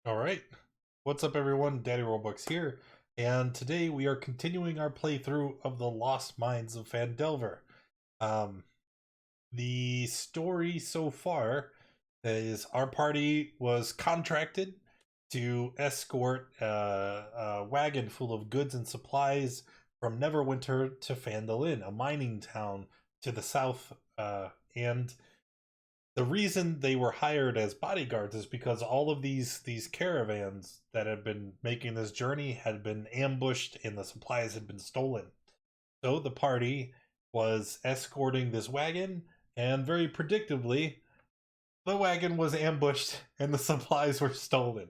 All right. What's up, everyone? Daddy Robux here, and today we are continuing our playthrough of the Lost Mines of Phandelver. Um, the story so far is our party was contracted to escort a wagon full of goods and supplies from Neverwinter to Phandalin, a mining town to the south, and the reason they were hired as bodyguards is because all of these caravans that had been making this journey had been ambushed and the supplies had been stolen. So the party was escorting this wagon, and very predictably, the wagon was ambushed and the supplies were stolen.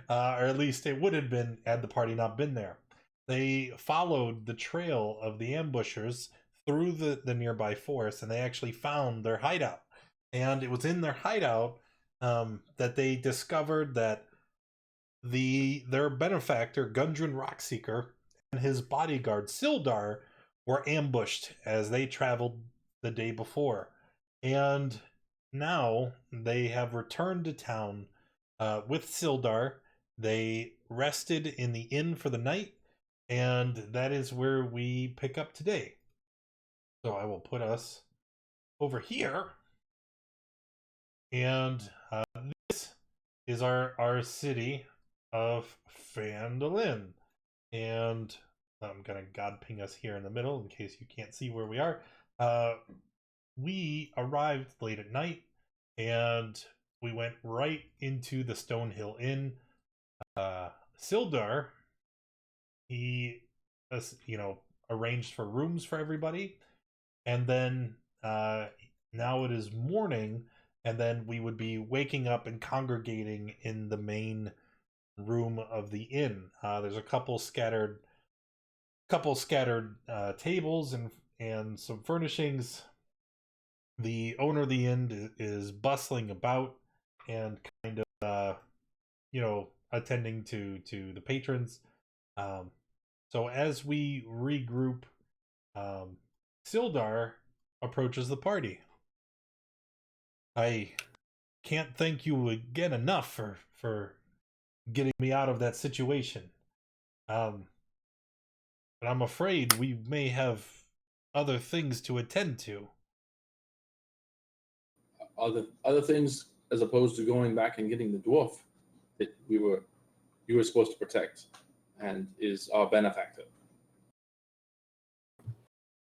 Or at least it would have been had the party not been there. They followed the trail of the ambushers through the nearby forest, and they actually found their hideout. And it was in their hideout that they discovered that their benefactor, Gundren Rockseeker, and his bodyguard, Sildar, were ambushed as they traveled the day before. And now they have returned to town with Sildar. They rested in the inn for the night, and that is where we pick up today. So I will put us over here, and this is our city of Phandalin. And I'm gonna god ping us here in the middle in case you can't see where we are. We arrived late at night, and we went right into the Stonehill Inn. Sildar, he, arranged for rooms for everybody, and then now it is morning, and then we would be waking up and congregating in the main room of the inn. There's a couple scattered tables and some furnishings. The owner of the inn is bustling about and kind of attending to the patrons. So as we regroup, Sildar approaches the party. I can't thank you again enough for getting me out of that situation. But I'm afraid we may have other things to attend to. Other things as opposed to going back and getting the dwarf that you were supposed to protect and is our benefactor.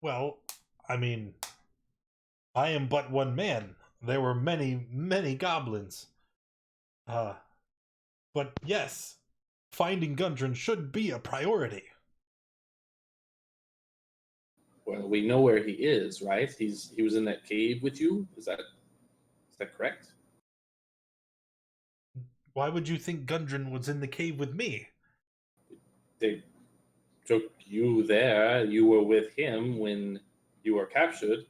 Well, I mean, I am but one man. There were many goblins. But yes, finding Gundren should be a priority. Well, we know where he is, right? He was in that cave with you. Is that correct? Why would you think Gundren was in the cave with me? They took you there. You were with him when you were captured.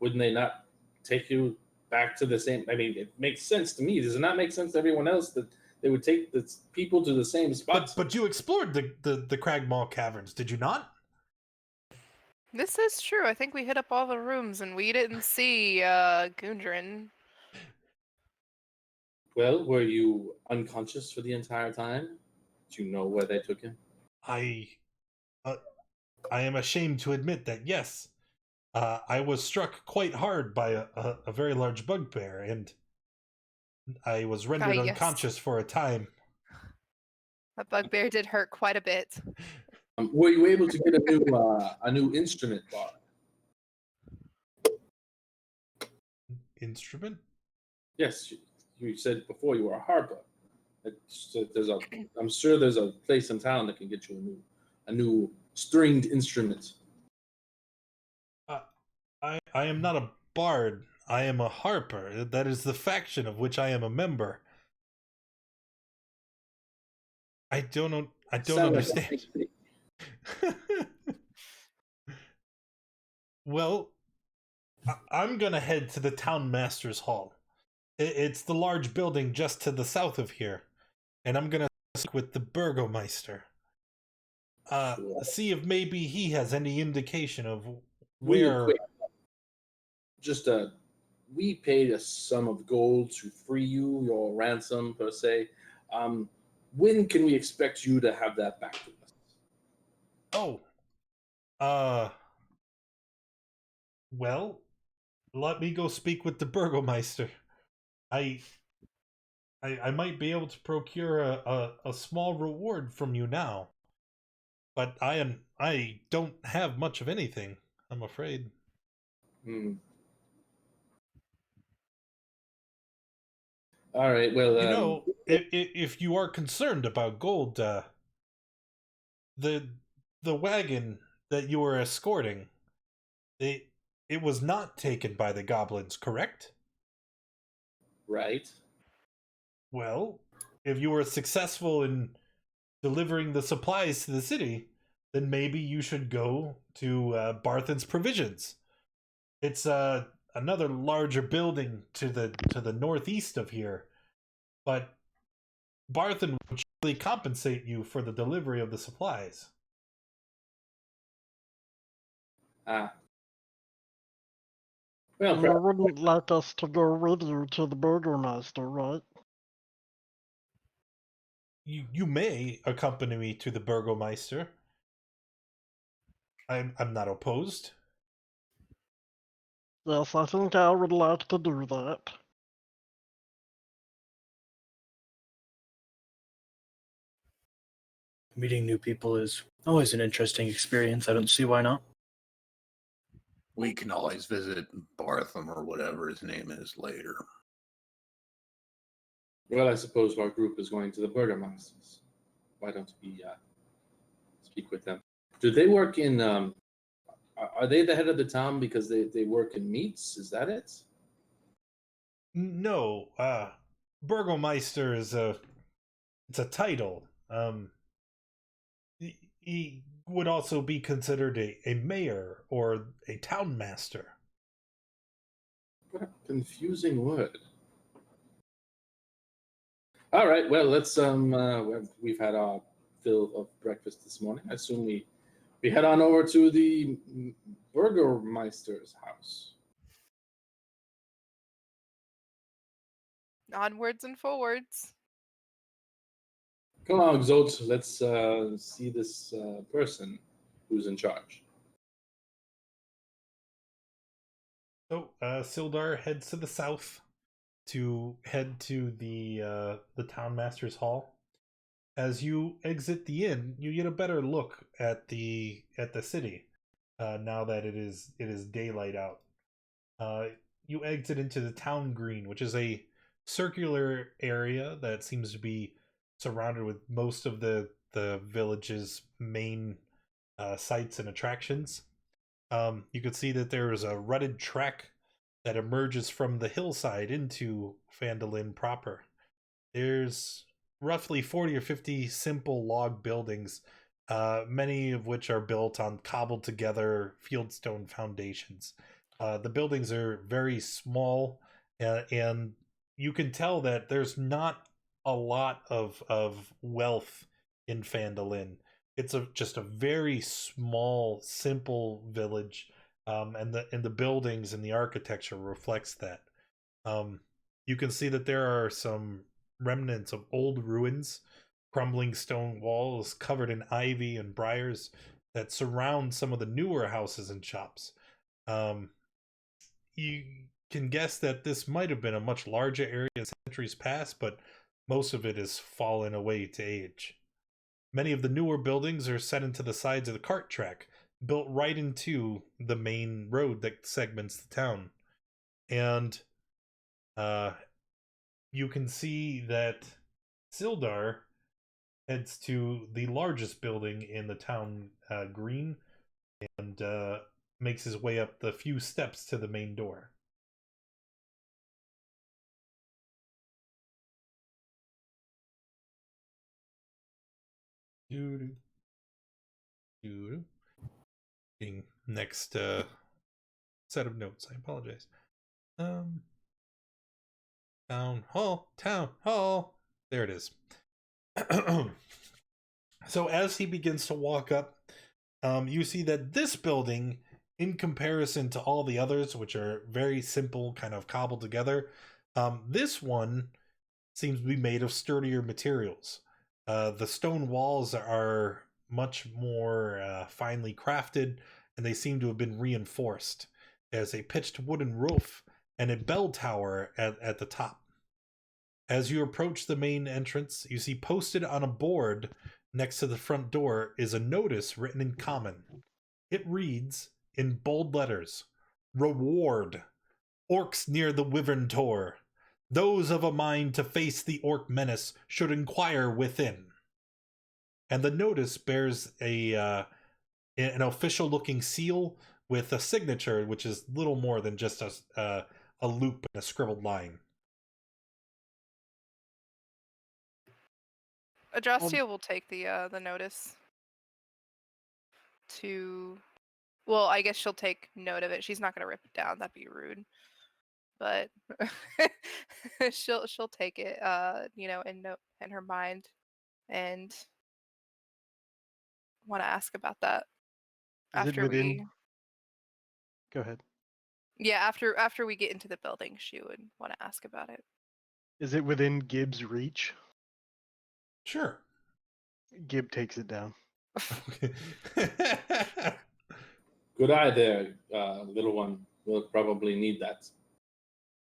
Wouldn't they not take you back to the same? I mean, it makes sense to me. Does it not make sense to everyone else that they would take the people to the same spots? But you explored the Cragmaw caverns, did you not? This is true. I think we hit up all the rooms and we didn't see Gundren. Well, were you unconscious for the entire time? Do you know where they took him? I am ashamed to admit that yes, I was struck quite hard by a very large bugbear, and I was rendered Yes. unconscious for a time. That bugbear did hurt quite a bit. Were you able to get a new instrument bar? Instrument? Yes, you said before you were a harper. I'm sure there's a place in town that can get you a new stringed instrument. I am not a bard. I am a harper. That is the faction of which I am a member. I don't know. I don't understand. Well, I'm gonna head to the town master's hall. It's the large building just to the south of here, and I'm gonna speak with the burgomeister. See if maybe he has any indication of where. Just we paid a sum of gold to free you, your ransom per se. When can we expect you to have that back to us? Well, let me go speak with the Burgomeister. I might be able to procure a small reward from you now, but I don't have much of anything, I'm afraid. All right. Well, if you are concerned about gold, the wagon that you were escorting, it was not taken by the goblins, correct? right. Well, if you were successful in delivering the supplies to the city, then maybe you should go to Barton's Provisions. It's another larger building to the northeast of here, but Barton would surely compensate you for the delivery of the supplies. Ah. Well, You wouldn't like us to go with you to the Burgermeister, right? You may accompany me to the Burgomeister. I'm not opposed. Yes, I think I would like to do that. Meeting new people is always an interesting experience. I don't see why not. We can always visit Bartham or whatever his name is later. Well, I suppose our group is going to the Burgermeisters. Why don't we speak with them? Do they work in? Are they the head of the town because they work in meats? Is that it? No, Burgomeister is it's a title. He would also be considered a mayor or a town master. What a confusing word. All right. Well, let's we've had our fill of breakfast this morning. I assume we head on over to the Burgermeister's house. Onwards and forwards. Come on, Zot. Let's see this person who's in charge. So, Sildar heads to the south to head to the town master's hall. As you exit the inn, you get a better look at the city. Now that it is daylight out, you exit into the town green, which is a circular area that seems to be surrounded with most of the village's main sites and attractions. You can see that there is a rutted track that emerges from the hillside into Phandalin proper. There's roughly 40 or 50 simple log buildings, many of which are built on cobbled together fieldstone foundations. The buildings are very small, and you can tell that there's not a lot of wealth in Phandalin. It's just a very small, simple village, and the buildings and the architecture reflects that. You can see that there are some remnants of old ruins, crumbling stone walls covered in ivy and briars that surround some of the newer houses and shops. You can guess that this might have been a much larger area in centuries past, but most of it has fallen away to age. Many of the newer buildings are set into the sides of the cart track, built right into the main road that segments the town. And you can see that Sildar heads to the largest building in the town green and makes his way up the few steps to the main door. Next set of notes. I apologize. Town hall. There it is. So as he begins to walk up, you see that this building, in comparison to all the others, which are very simple, kind of cobbled together, this one seems to be made of sturdier materials. The stone walls are much more finely crafted, and they seem to have been reinforced. There's a pitched wooden roof and a bell tower at the top. As you approach the main entrance, you see posted on a board next to the front door is a notice written in common. It reads in bold letters, "Reward. Orcs near the Wyvern Tour. Those of a mind to face the orc menace should inquire within." And the notice bears an official-looking seal with a signature, which is little more than just a loop and a scribbled line. Adrastia will take the notice to. Well, I guess she'll take note of it. She's not gonna rip it down. That'd be rude. But she'll take it, in her mind, and want to ask about that Is it after within? we. Go ahead. Yeah, after we get into the building, she would want to ask about it. Is it within Gibb's reach? Sure. Gib takes it down. Good eye there, little one. We'll probably need that.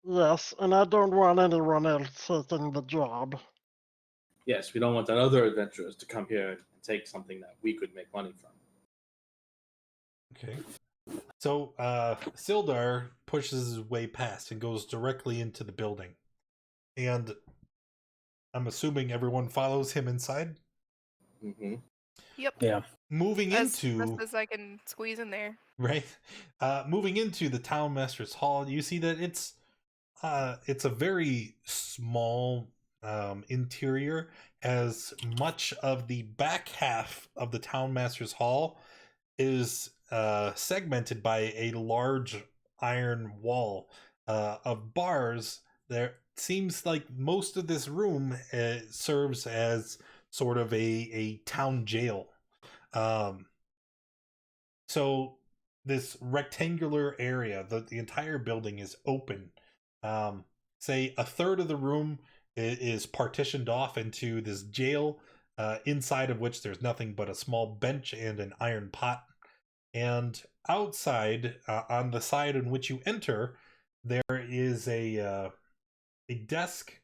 Yes, and I don't want anyone else taking the job. Yes, we don't want other adventurers to come here and take something that we could make money from. Okay. So Sildar pushes his way past and goes directly into the building. And I'm assuming everyone follows him inside? Mm-hmm. Yep. Yeah. Moving As into... best as I can squeeze in there. Right. Moving into the Town Master's Hall, you see that it's a very small interior, as much of the back half of the Town Master's Hall is segmented by a large iron wall of bars. There seems like most of this room serves as sort of a town jail. So this rectangular area, the entire building is open. Say a third of the room is partitioned off into this jail, inside of which there's nothing but a small bench and an iron pot. And outside, on the side in which you enter, there is a desk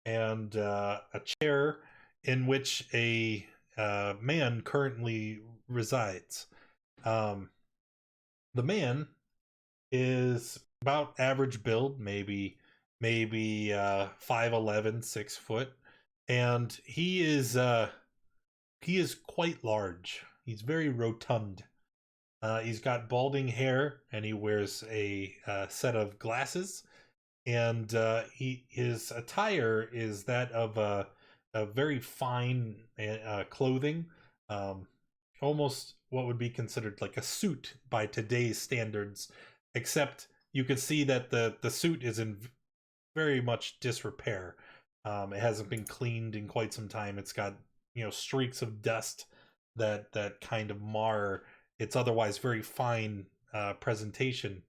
and a chair in which a man currently resides. The man is about average build, maybe 5'11", 6 foot, and he is quite large. He's very rotund. He's got balding hair, and he wears a set of glasses, and his attire is that of a very fine clothing, almost what would be considered like a suit by today's standards, except you could see that the suit is in very much disrepair. It hasn't been cleaned in quite some time. It's got, streaks of dust that kind of mar its otherwise very fine presentation.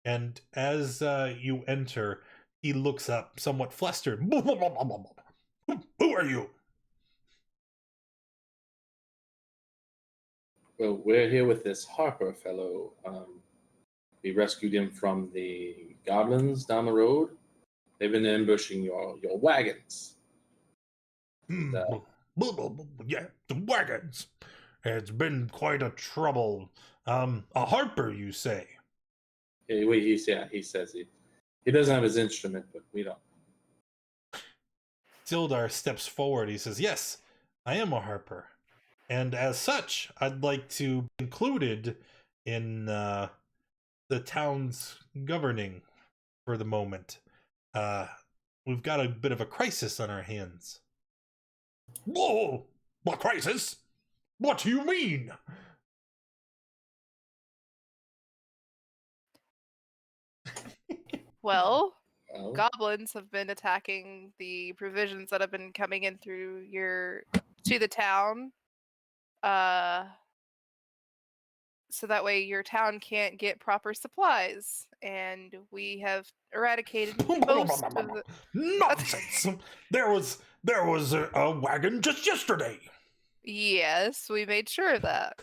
And as you enter, he looks up, somewhat flustered. Who are you? Well, we're here with this Harper fellow. We rescued him from the goblins down the road. They've been ambushing your wagons. Yeah, the wagons. It's been quite a trouble. A Harper, you say? He says he doesn't have his instrument, but we don't. Sildar steps forward. He says, "Yes, I am a Harper. And as such, I'd like to be included in the town's governing for the moment. We've got a bit of a crisis on our hands." "Whoa! What crisis? What do you mean?" Well, goblins have been attacking the provisions that have been coming in through to the town. So that way your town can't get proper supplies, and we have eradicated most of the... Nonsense! There was there was a wagon just yesterday. Yes, we made sure of that.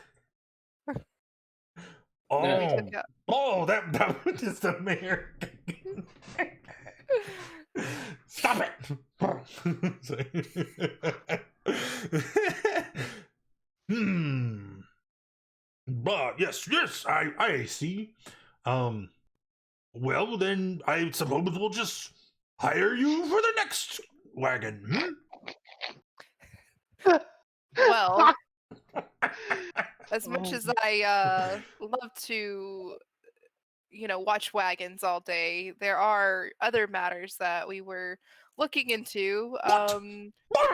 Oh, We took out. that was just the mayor. Stop it! But yes, I see. Well then, I suppose we'll just hire you for the next wagon. Well, as much Oh. as I love to, watch wagons all day, there are other matters that we were looking into. What?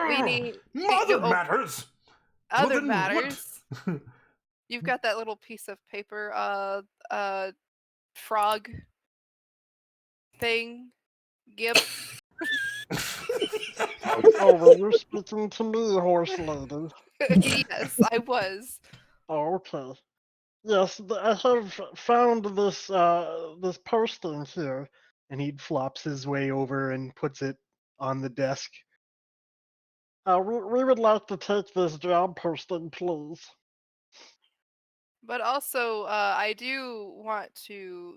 We need Other oh, matters. other Well, then what? matters. You've got that little piece of paper, frog thing, Gib. Oh, well, you're speaking to me, horse lady. Yes, I was. Oh, okay. Yes, I have found this posting here, and he flops his way over and puts it on the desk. We would like to take this job posting, please. But also, I do want to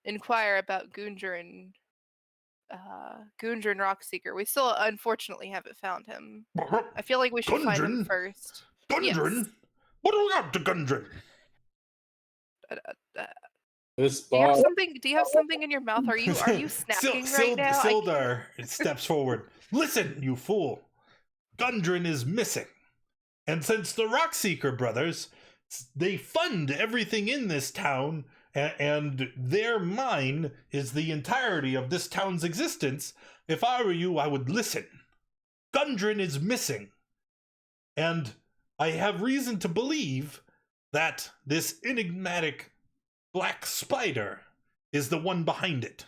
inquire about Gundren Rockseeker. We still unfortunately haven't found him. I feel like we should find him Gundren? first. Gundren? Yes. What do we got to Gundren? This Do you have bar. something? Do you have something in your mouth? Are you snacking right now? Sildar steps forward. Listen, you fool. Gundren is missing. And since the Rockseeker brothers, they fund everything in this town, and their mine is the entirety of this town's existence, if I were you, I would listen. Gundren is missing. And I have reason to believe that this enigmatic black spider is the one behind it.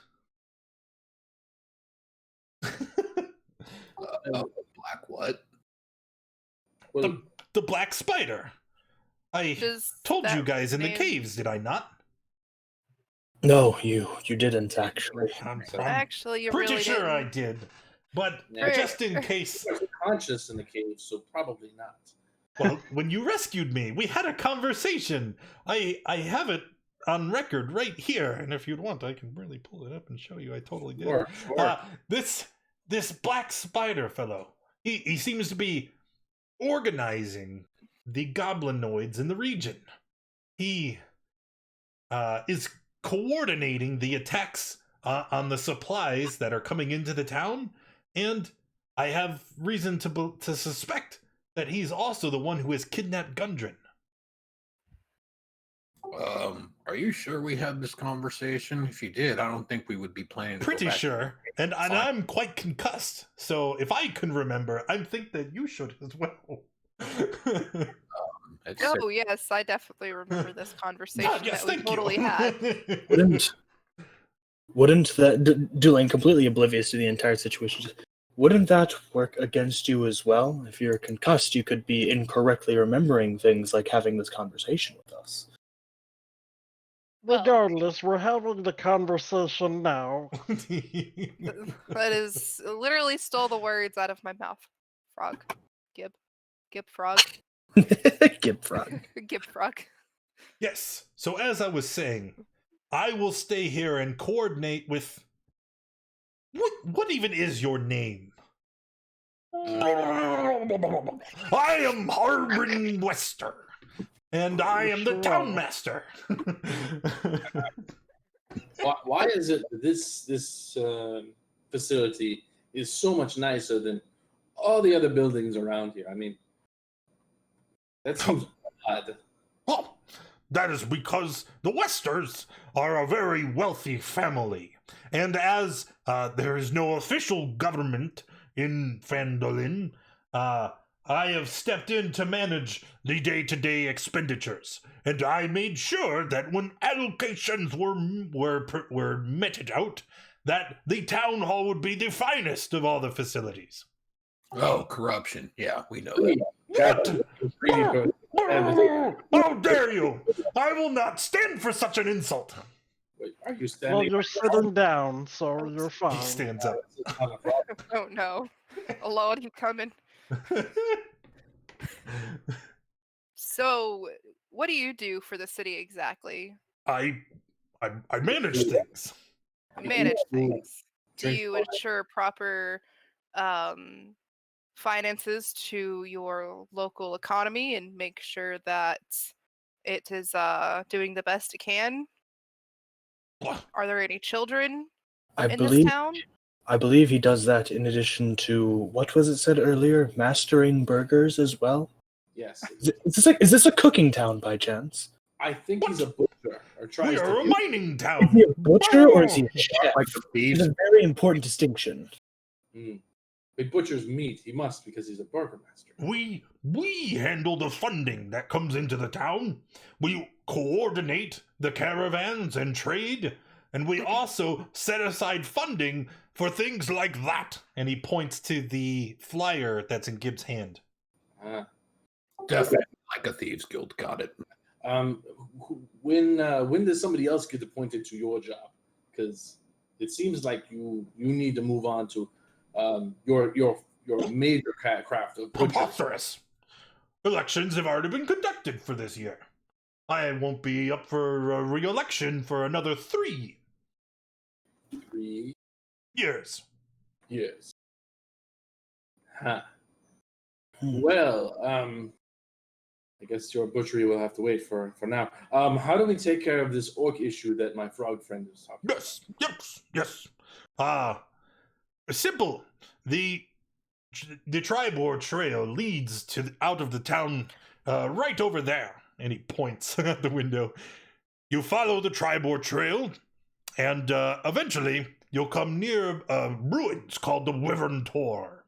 Black what? Well, The black spider. I told you guys in the name- caves, did I not? No, you didn't actually. I'm Actually, you pretty really sure didn't. I did. But Yeah. just in case, he was conscious in the cave, so probably not. well, when you rescued me, we had a conversation. I have it on record right here, and if you'd want, I can really pull it up and show you. I totally did. Sure. This black spider fellow, he seems to be organizing the goblinoids in the region. He is coordinating the attacks on the supplies that are coming into the town, and I have reason to suspect that he's also the one who has kidnapped Gundren. Are you sure we had this conversation? If you did, I don't think we would be planning to go Pretty back. sure, and I'm quite concussed. So if I can remember, I think that you should as well. Oh yes, I definitely remember this conversation yes, that we thank totally you. had. Wouldn't that, Dulane, completely oblivious to the entire situation, wouldn't that work against you as well? If you're concussed, you could be incorrectly remembering things like having this conversation with us. Well- Regardless, we're having the conversation now. That is literally stole the words out of my mouth. Frog. Gib frog. Gib frog. Gib frog. Yes. So as I was saying, I will stay here and coordinate with. What even is your name? I am Harbin Wester, and I am the town master. Why is it that this facility is so much nicer than all the other buildings around here? I mean, that seems odd. Well, that is because the Westers are a very wealthy family, and as there is no official government in Phandalin, I have stepped in to manage the day-to-day expenditures, and I made sure that when allocations were meted out, that the town hall would be the finest of all the facilities. Oh, corruption. Yeah, we know that. What? How dare you! I will not stand for such an insult. Wait, are you Well, standing? you're sitting down, so you're He fine. stands up. Oh no. Oh Lord, he's coming. So, what do you do for the city exactly? I manage things. Manage things. Do Drink you wine. ensure proper um, finances to your local economy and make sure that it is doing the best it can? Are there any children I in this believe town? I believe he does that in addition to what was it said earlier, mastering burgers as well. Yes. Is this a cooking town by chance? I think he's a butcher or tries We to are a be. mining Is town. he a butcher or is he a chef? Like the It's beef. a very important distinction. He butchers meat. He must because he's a burgermaster. We handle the funding that comes into the town. We coordinate the caravans and trade, and we also set aside funding for things like that. And he points to the flyer that's in Gibbs' hand. Definitely like a thieves guild. Got it. When does somebody else get appointed to your job? Because it seems like you need to move on to your major craft of butchery. Preposterous! Elections have already been conducted for this year. I won't be up for re-election for another 3 3 years. years. Huh. Hmm. Well, I guess your butchery will have to wait for now. How do we take care of this orc issue that my frog friend is talking about? Yes. Simple. The Tribord Trail leads out of the town right over there. And he points at the window. You follow the Tribord Trail, and eventually you'll come near ruins called the Wyvern Tour.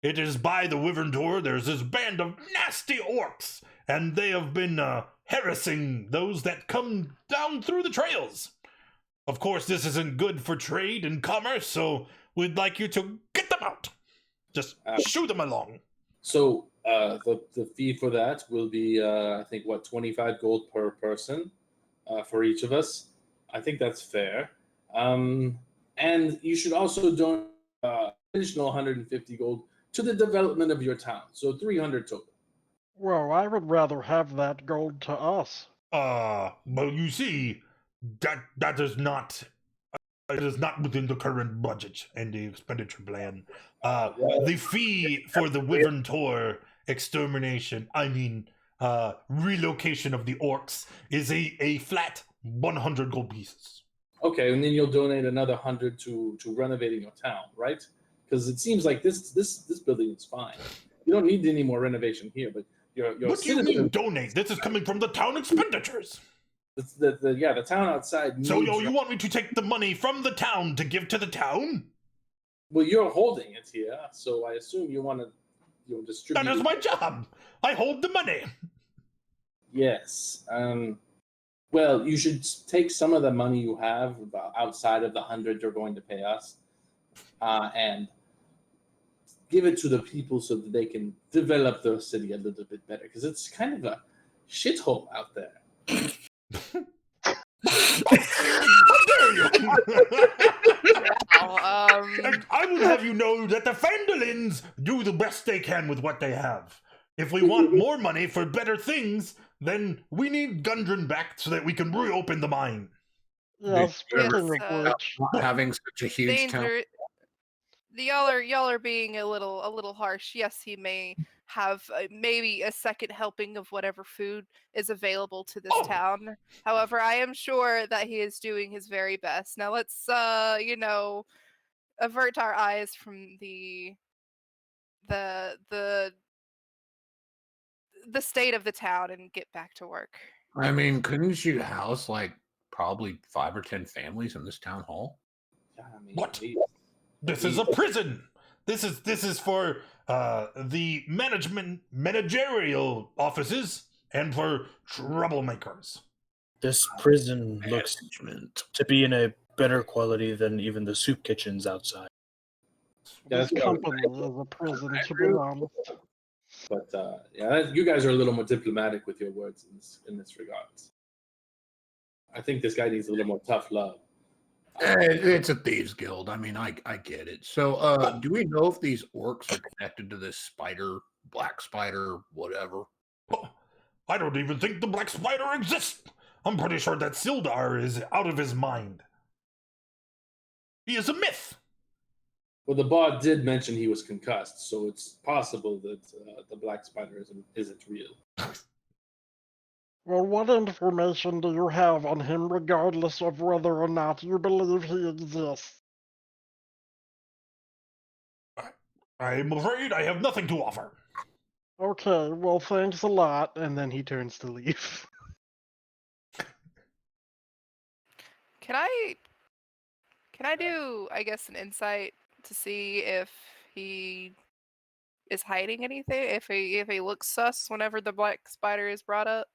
It is by the Wyvern Tour. There's this band of nasty orcs, and they have been harassing those that come down through the trails. Of course, this isn't good for trade and commerce, so we'd like you to get them out. Just shoo them along. So the fee for that will be, I think, 25 gold per person for each of us. I think that's fair. And you should also donate additional 150 gold to the development of your town. So 300 total. Well, I would rather have that gold to us. Well, you see, that is not. It is not within the current budget and the expenditure plan. The fee for the Wyvern Tour extermination, relocation of the orcs, is a flat 100 gold pieces. Okay, and then you'll donate another 100 to renovating your town, right? Because it seems like this building is fine. You don't need any more renovation here, but your What do you mean donate? This is coming from the town expenditures. The town outside needs... So you want me to take the money from the town to give to the town? Well, you're holding it here, so I assume you want to distribute... That is my job. I hold the money. Yes. Well, you should take some of the money you have outside of the 100 you're going to pay us and give it to the people so that they can develop their city a little bit better, because it's kind of a shithole out there. How dare you! Wow, And I will have you know that the Phandalins do the best they can with what they have. If we want more money for better things, then we need Gundren back so that we can reopen the mine. Yeah, Dude, speaking yes, of which, Having such a huge town. danger. Y'all are being a little harsh. Yes, he may have maybe a second helping of whatever food is available to this Oh. town. However, I am sure that he is doing his very best. Now let's avert our eyes from the state of the town and get back to work. I mean, couldn't you house like probably 5 or 10 families in this town hall? Yeah, I mean, What? This is a prison. This is for the managerial offices and for troublemakers. This prison looks Management. to be in a better quality than even the soup kitchens outside. Yeah, this that's what I was company is a prison, to be honest. But you guys are a little more diplomatic with your words in this regard. I think this guy needs a little more tough love. It's a thieves guild. I mean, I get it. So, do we know if these orcs are connected to this spider, black spider, whatever? I don't even think the Black Spider exists. I'm pretty sure that Sildar is out of his mind. He is a myth. Well, the bard did mention he was concussed, so it's possible that the black spider isn't real. Well, what information do you have on him, regardless of whether or not you believe he exists? I'm afraid I have nothing to offer. Okay, well, thanks a lot. And then he turns to leave. Can I do, I guess, an insight to see if he is hiding anything? If he looks sus whenever the black spider is brought up?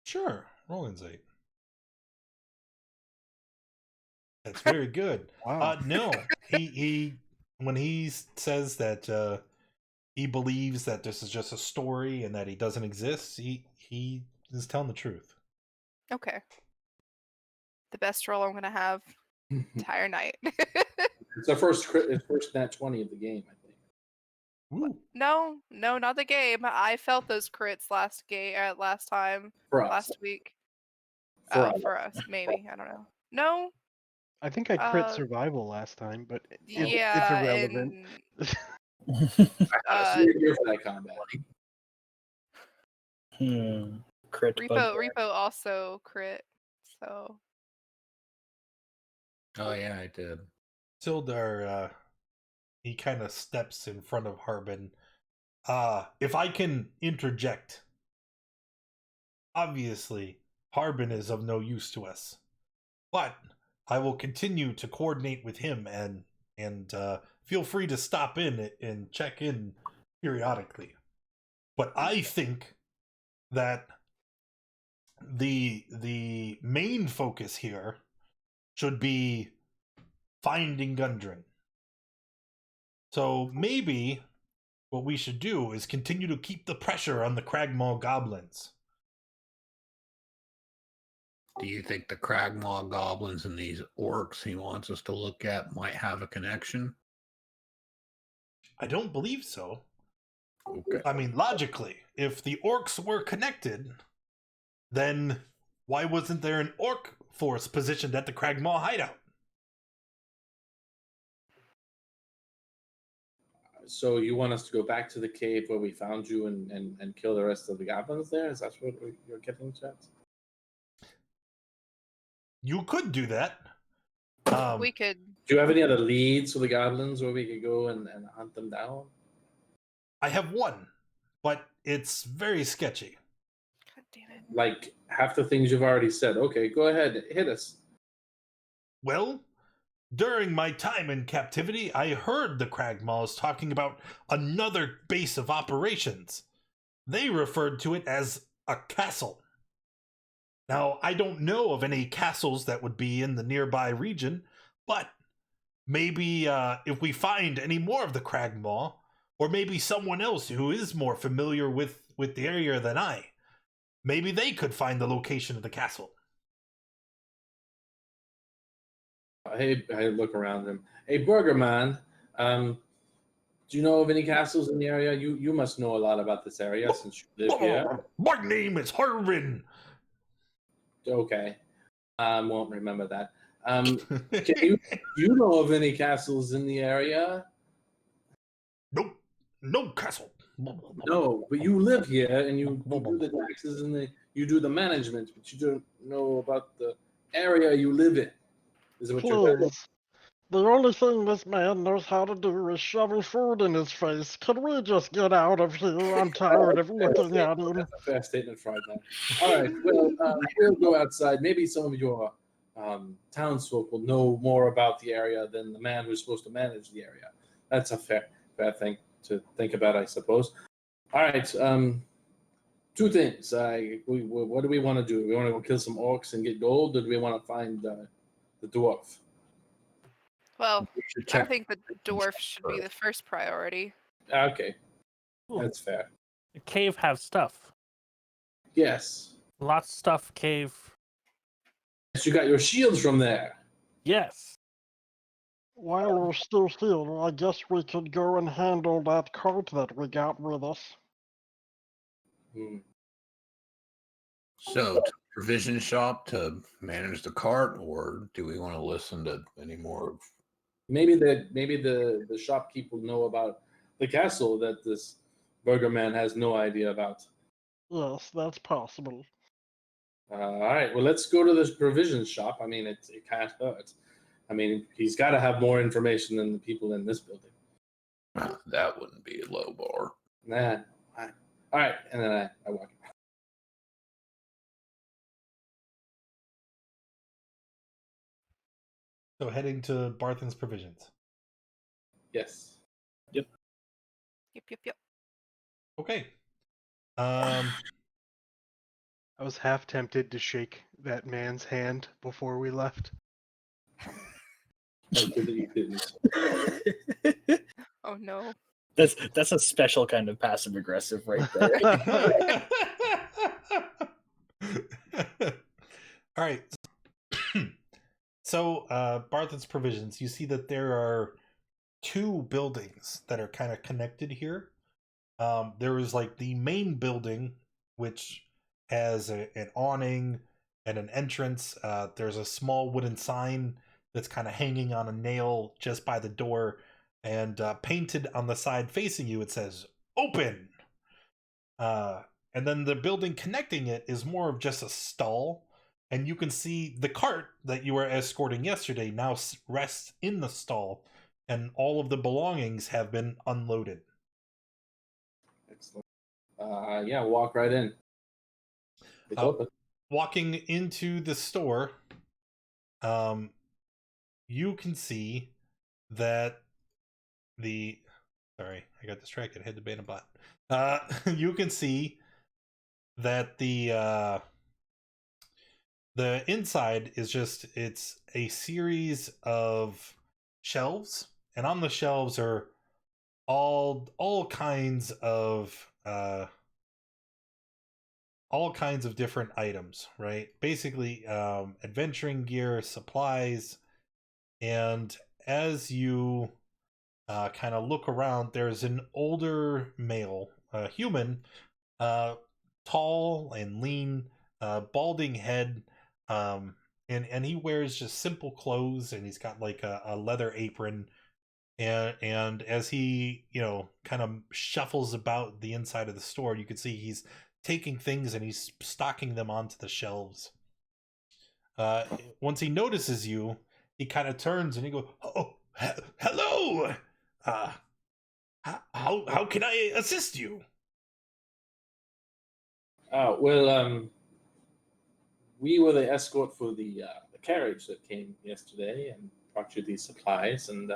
Sure. Roll insight. That's very good. Wow. No, he when he says that he believes that this is just a story and that he doesn't exist, he is telling the truth. Okay. The best roll I'm gonna have entire night. It's our first nat 20 of the game, I think. Ooh. No, not the game. I felt those crits last time, For us. last week. For For us, maybe. I don't know. No. I think I crit Uh, survival last time, but it's Yeah, irrelevant. and So you're here for that combat. Crit bug. Repo also crit. So Oh yeah, I did. Sildar, he kind of steps in front of Harbin. If I can interject, obviously, Harbin is of no use to us, but I will continue to coordinate with him and feel free to stop in and check in periodically. But I think that the main focus here should be finding Gundren. So maybe what we should do is continue to keep the pressure on the Cragmaw goblins. Do you think the Cragmaw goblins and these orcs he wants us to look at might have a connection? I don't believe so. Okay. I mean, logically, if the orcs were connected, then why wasn't there an orc force positioned at the Cragmaw hideout? So you want us to go back to the cave where we found you and kill the rest of the goblins there? Is that what you're getting at? You could do that. we could. Do you have any other leads for the goblins where we could go and hunt them down? I have one, but it's very sketchy. God damn it. Like half the things you've already said. Okay, go ahead, hit us. Well, during my time in captivity, I heard the Cragmaws talking about another base of operations. They referred to it as a castle. Now, I don't know of any castles that would be in the nearby region, but maybe if we find any more of the Cragmaw, or maybe someone else who is more familiar with the area than I, maybe they could find the location of the castle. Hey, I look around him. Hey, Burger Man, do you know of any castles in the area? You must know a lot about this area since you live here. My name is Harvin. Okay, I won't remember that. Do you know of any castles in the area? Nope, no castle. No, but you live here and you do the taxes and you do the management, but you don't know about the area you live in. Is what you're saying? Please. The only thing this man knows how to do is shovel food in his face. Can we just get out of here? I'm tired of looking at him. That's a fair statement, Friday. All right, well, we'll go outside. Maybe some of your townsfolk will know more about the area than the man who's supposed to manage the area. That's a fair thing to think about, I suppose. All right, two things. What do we want to do? We want to go kill some orcs and get gold, or do we want to find the dwarf? Well, We should I check. think the dwarf should be the first priority. Okay, Ooh, that's fair. the cave have stuff. Yes. Lots of stuff, cave. You got your shields from there. Yes. While we're still here, I guess we could go and handle that cart that we got with us. Hmm. So, to the provision shop to manage the cart, or do we want to listen to any more? Maybe the shopkeep will know about the castle that this burger man has no idea about. Yes, that's possible. All right, well, let's go to this provision shop. I mean, it can't hurt. I mean, he's got to have more information than the people in this building. That wouldn't be a low bar. Nah. All right, and then I walk. So heading to Barton's Provisions. Yes. Yep. Okay. I was half tempted to shake that man's hand before we left. Oh, good that you didn't. Oh no. That's a special kind of passive aggressive right there. All right. So, Barton's Provisions, you see that there are two buildings that are kind of connected here. There is like the main building, which has an awning and an entrance. There's a small wooden sign that's kind of hanging on a nail just by the door, and painted on the side facing you, it says "Open." And then the building connecting it is more of just a stall, and you can see the cart that you were escorting yesterday now rests in the stall, and all of the belongings have been unloaded. Excellent. Yeah, walk right in. It's open. Walking into the store, you can see that sorry, I got distracted. I had to ban a bot. You can see that the inside is it's a series of shelves, and on the shelves are all kinds of different items, right? Basically, adventuring gear, supplies, and as you kind of look around, there's an older male, human, tall and lean, balding head, and he wears just simple clothes, and he's got like a leather apron, and as he kind of shuffles about the inside of the store, you can see he's taking things and he's stocking them onto the shelves. Once he notices you, he kind of turns and he goes, "Oh, hello! How can I assist you?" Well, we were the escort for the carriage that came yesterday and brought you these supplies, and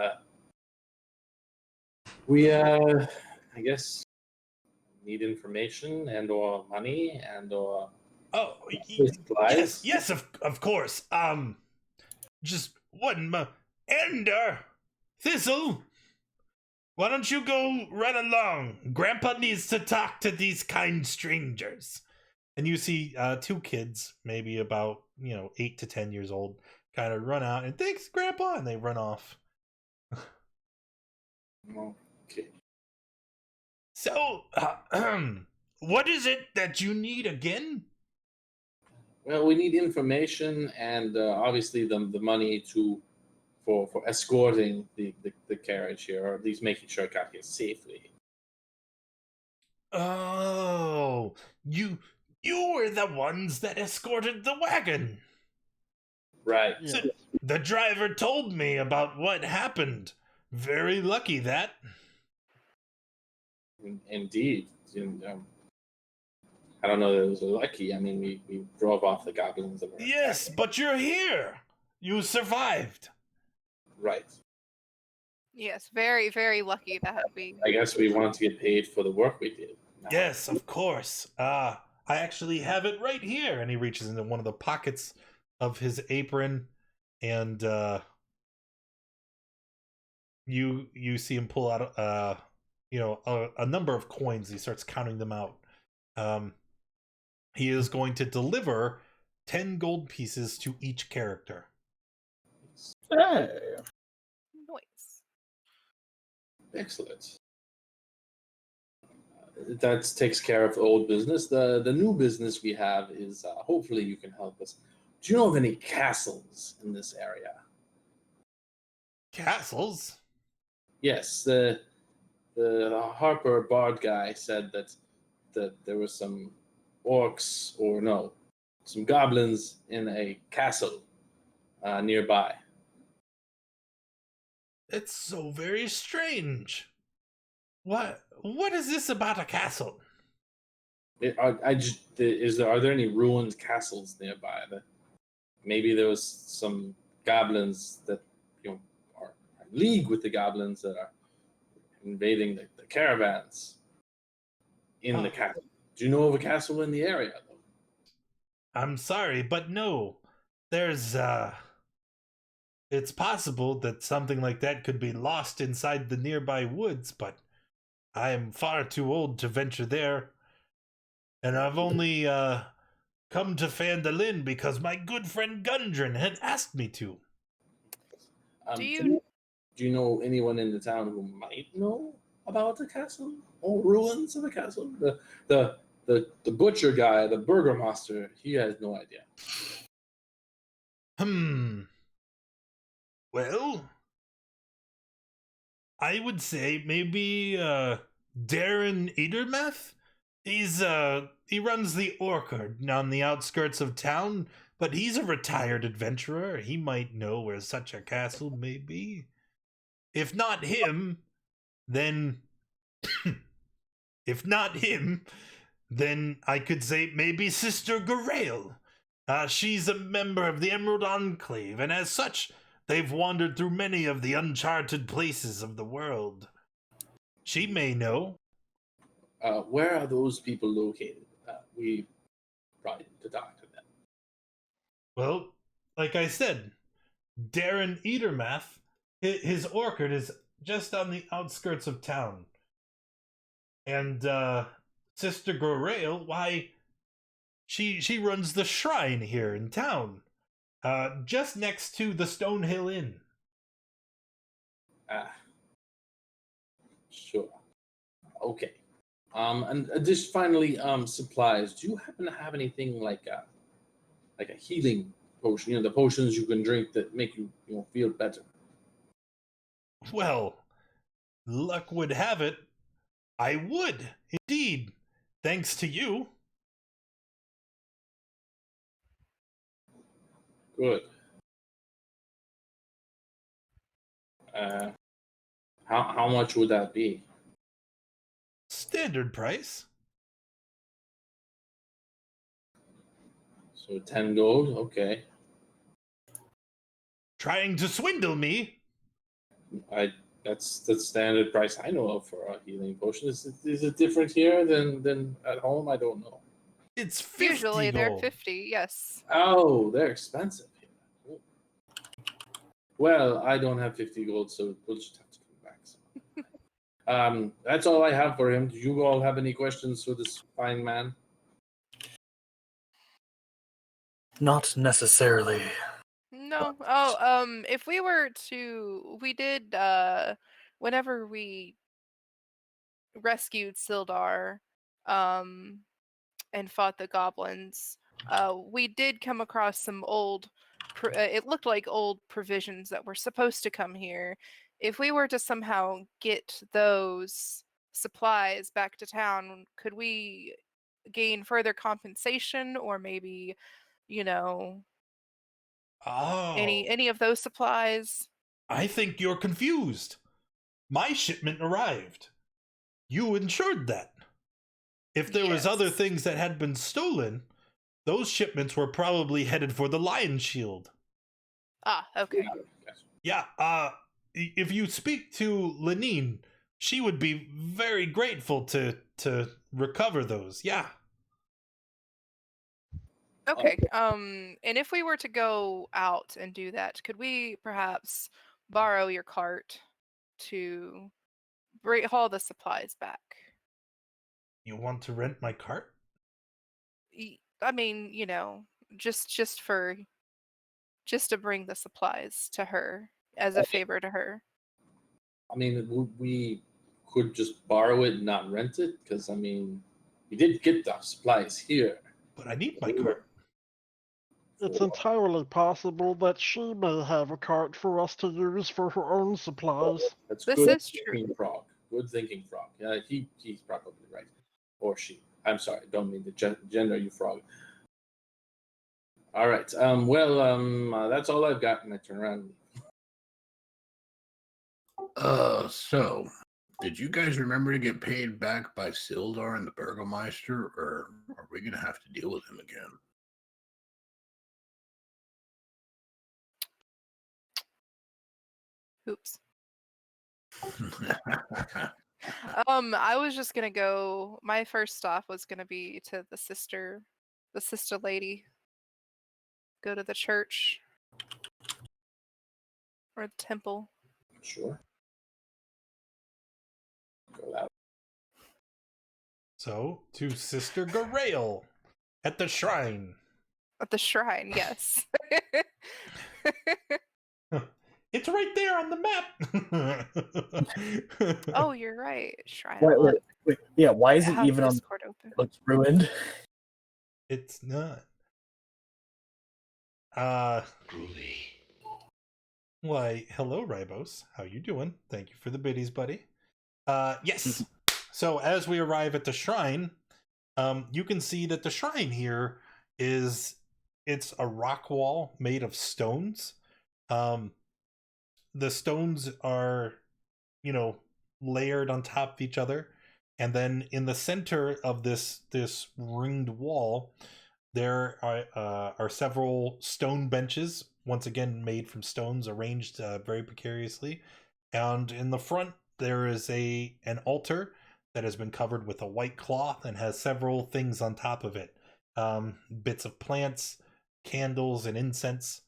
we, I guess, need information and or money and or supplies. Yes, of course. Just one and Thistle, why don't you go right along? Grandpa needs to talk to these kind strangers. And you see two kids, maybe about 8 to 10 years old, kind of run out and thanks, Grandpa, and they run off. Okay. So, what is it that you need again? Well, we need information and obviously the money for escorting the carriage here, or at least making sure it got here safely. Oh, you were the ones that escorted the wagon. Right. Yes. So the driver told me about what happened. Very lucky that. Indeed. I don't know that it was lucky. I mean, we drove off the goblins. That were Yes, attacking. but you're here. You survived. Right. Yes, very, very lucky that we. I guess we want to get paid for the work we did. now. Yes, of course. I actually have it right here. And he reaches into one of the pockets of his apron, and you see him pull out a number of coins. He starts counting them out. He is going to deliver 10 gold pieces to each character. Hey. Noise. Excellent. That takes care of the old business. The new business we have is hopefully you can help us. Do you know of any castles in this area? Castles? Yes, the Harper Bard guy said that there was some orcs, or no, some goblins in a castle nearby. It's so very strange. What is this about a castle? Are there any ruined castles nearby? That maybe there was some goblins that are in league with the goblins that are invading the caravans in the castle. Do you know of a castle in the area, though? I'm sorry, but no. There's it's possible that something like that could be lost inside the nearby woods, but I am far too old to venture there. And I've only come to Phandalin because my good friend Gundren had asked me to. Do you Do you know anyone in the town who might know about the castle or ruins of the castle? The butcher guy, the burgomaster, he has no idea. Well, I would say maybe Darren Edermeth. He runs the orchard on the outskirts of town, but he's a retired adventurer. He might know where such a castle may be. If not him, then if not him, then I could say maybe Sister Garael. She's a member of the Emerald Enclave, and as such, they've wandered through many of the uncharted places of the world. She may know. Where are those people located? We probably need to talk to them. Well, like I said, Darren Edermath, his orchard is just on the outskirts of town. And Sister Garael, why, she runs the shrine here in town, just next to the Stonehill Inn. Sure. Okay. And just finally, supplies. Do you happen to have anything like a healing potion? The potions you can drink that make you feel better. Well, luck would have it, I would, indeed, thanks to you. Good. How much would that be? Standard price. So 10 gold. Okay. Trying to swindle me? That's the standard price I know of for a healing potion. Is it different here than at home? I don't know. It's 50 usually they're gold. 50, yes. Oh, they're expensive here. Cool. Well, I don't have 50 gold, so we'll just have to come back. That's all I have for him. Do you all have any questions for this fine man? Not necessarily. No. If we were to, we did, whenever we rescued Sildar, and fought the goblins, we did come across some old, it looked like old provisions that were supposed to come here. If we were to somehow get those supplies back to town, could we gain further compensation, or maybe, Oh. any of those supplies? I think you're confused. My shipment arrived. You insured that. If there was other Yes. things that had been stolen, those shipments were probably headed for the Lion Shield. Ah, okay. Yeah, if you speak to Lenine, she would be very grateful to recover those. Yeah. Okay. And if we were to go out and do that, could we perhaps borrow your cart to haul the supplies back? You want to rent my cart? I mean, just to bring the supplies to her as a favor to her. I mean, we could just borrow it and not rent it, because I mean, we did get the supplies here. But I need my cart. It's entirely possible that she may have a cart for us to use for her own supplies. That's This good is true. thinking, Frog. Good thinking, Frog. Yeah, he's probably right, or she. I'm sorry, don't mean to gender you, Frog. All right. That's all I've got, and I turn around. So did you guys remember to get paid back by Sildar and the Burgomeister, or are we gonna have to deal with him again? Oops. I was just gonna go. My first stop was gonna be to the sister lady. Go to the church or the temple. Sure. Go out. So, to Sister Garail at the shrine. At the shrine, yes. It's right there on the map. Oh, you're right. Shrine. Wait, yeah, why is I it have even on? Discord open. It looks ruined. It's not. Why, hello, Ribos. How you doing? Thank you for the biddies, buddy. Yes. So as we arrive at the shrine, you can see that the shrine here it's a rock wall made of stones. The stones are, layered on top of each other, and then in the center of this ringed wall, there are several stone benches, once again made from stones, arranged very precariously, and in the front there is an altar that has been covered with a white cloth and has several things on top of it, bits of plants, candles, and incense.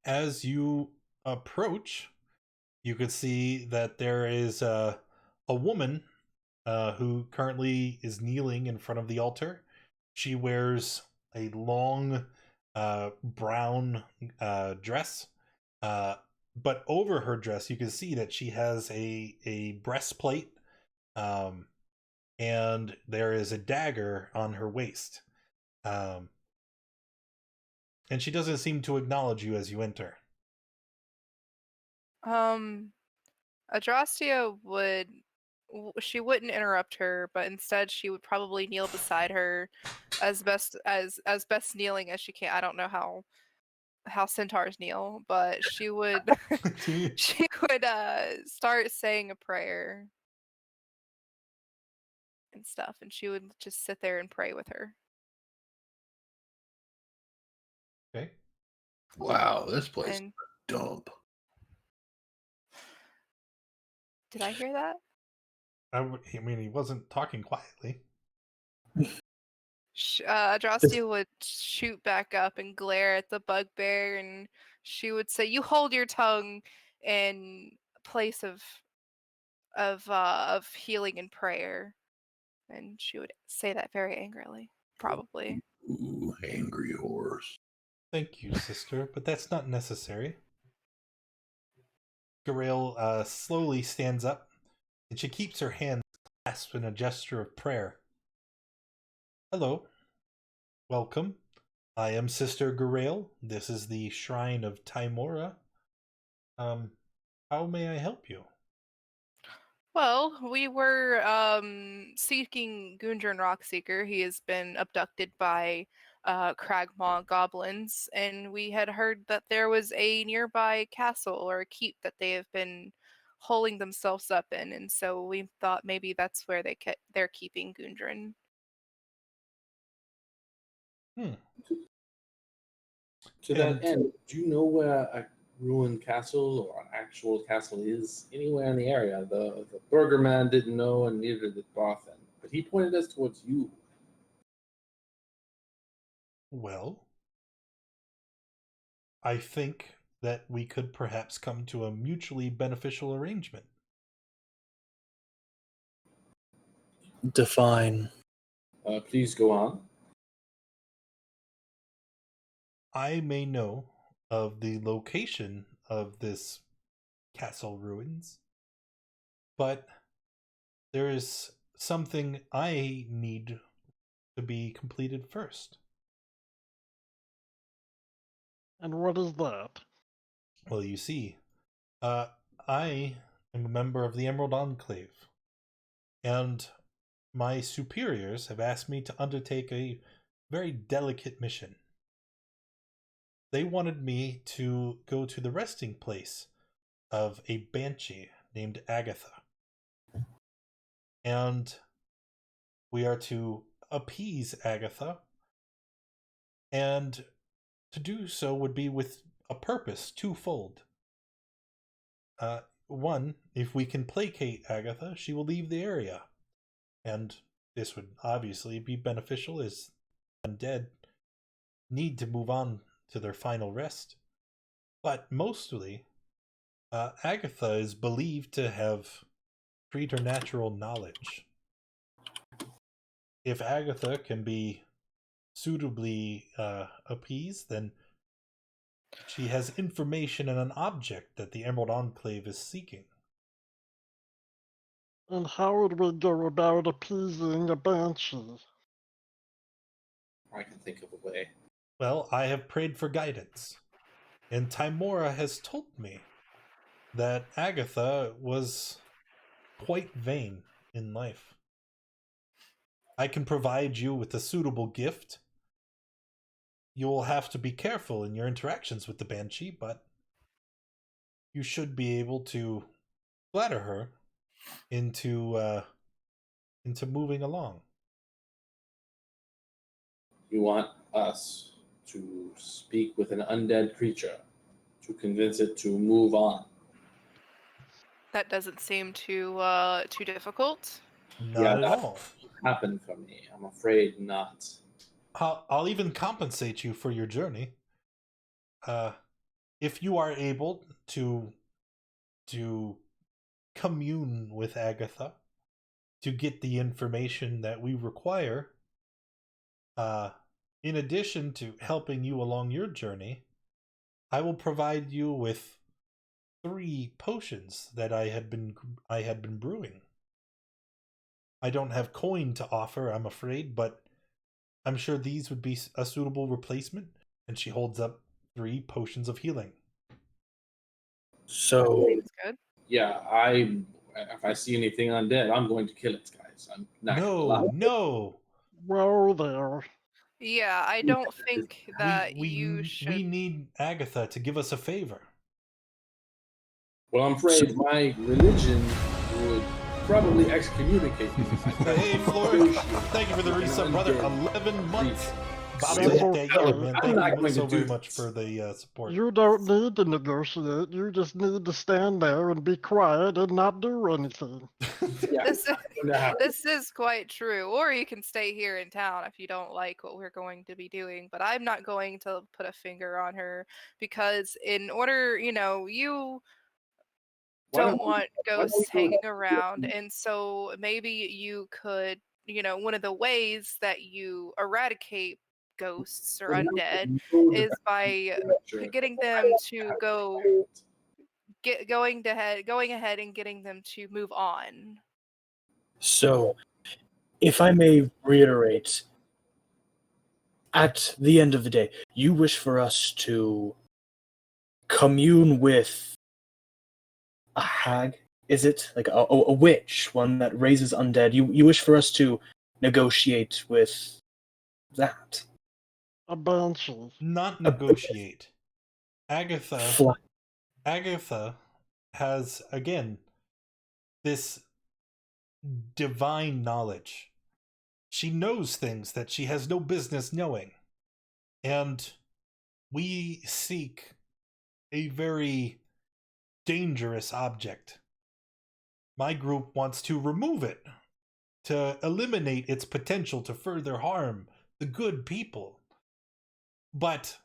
As you approach, you could see that there is a woman who currently is kneeling in front of the altar. She wears a long brown dress, but over her dress you can see that she has a breastplate, and there is a dagger on her waist. And she doesn't seem to acknowledge you as you enter. Adrastia she wouldn't interrupt her, but instead she would probably kneel beside her as best kneeling as she can. I don't know how centaurs kneel, but she would she would start saying a prayer and stuff, and she would just sit there and pray with her. Okay. Wow, this place And is a dump. did I hear that? I mean, he wasn't talking quietly. Adrastia would shoot back up and glare at the bugbear, and she would say, "You hold your tongue," in place of healing and prayer. And she would say that very angrily, probably. Ooh, angry horse. Thank you, sister, but that's not necessary. Garail slowly stands up, and she keeps her hands clasped in a gesture of prayer. Hello. Welcome. I am Sister Garail. This is the Shrine of Timora. How may I help you? Well, we were seeking Gundren Rockseeker. He has been abducted by Cragmaw goblins, and we had heard that there was a nearby castle or a keep that they have been holding themselves up in, and so we thought maybe that's where they're keeping Gundren. To that end, do you know where a ruined castle or an actual castle is anywhere in the area? The burger man didn't know, and neither did Barton, but he pointed us towards you. Well, I think that we could perhaps come to a mutually beneficial arrangement. Define. Please go on. I may know of the location of this castle ruins, but there is something I need to be completed first. And what is that? Well, you see, I am a member of the Emerald Enclave, and my superiors have asked me to undertake a very delicate mission. They wanted me to go to the resting place of a banshee named Agatha. And we are to appease Agatha, and to do so would be with a purpose twofold. One, if we can placate Agatha, she will leave the area. And this would obviously be beneficial as undead need to move on to their final rest. But mostly, Agatha is believed to have preternatural knowledge. If Agatha can be suitably appeased, then she has information and an object that the Emerald Enclave is seeking. And how would we go about appeasing a banshee? I can think of a way. Well, I have prayed for guidance, and Timora has told me that Agatha was quite vain in life. I can provide you with a suitable gift. You will have to be careful in your interactions with the Banshee, but you should be able to flatter her into moving along. You want us to speak with an undead creature to convince it to move on. That doesn't seem too difficult. Not at that all. happened for me. I'm afraid not. I'll even compensate you for your journey. If you are able to commune with Agatha to get the information that we require, in addition to helping you along your journey, I will provide you with 3 potions that I had been brewing. I don't have coin to offer, I'm afraid, but I'm sure these would be a suitable replacement. And she holds up 3 potions of healing. So, Seems good. Yeah, if I see anything undead, I'm going to kill it, guys. I'm not gonna lie. No. Whoa there. Yeah, I don't think that you We should. need Agatha to give us a favor. Well, I'm afraid my religion would probably excommunicate me. Hey, Flourish, thank you for the resub, brother. 11 months. Bobby, So- hit that year, man. I'm not Thank you going so to very do much this. for the support. You don't need to negotiate. You just need to stand there and be quiet and not do anything. Yeah, This is, gonna happen. this is quite true. Or you can stay here in town if you don't like what we're going to be doing. But I'm not going to put a finger on her because, in order, you Why don't don't want why don't we ghosts do hanging that? around. And so maybe you could, one of the ways that you eradicate ghosts or undead is by getting them to going ahead and getting them to move on. so if I may reiterate, at the end of the day, you wish for us to commune with a hag? Is it like a witch, one that raises undead? You wish for us to negotiate with that? A banshee. Not negotiate. Agatha Fly. Agatha has, again, this divine knowledge. She knows things that she has no business knowing. And we seek a very dangerous object. My group wants to remove it, to eliminate its potential to further harm the good people. But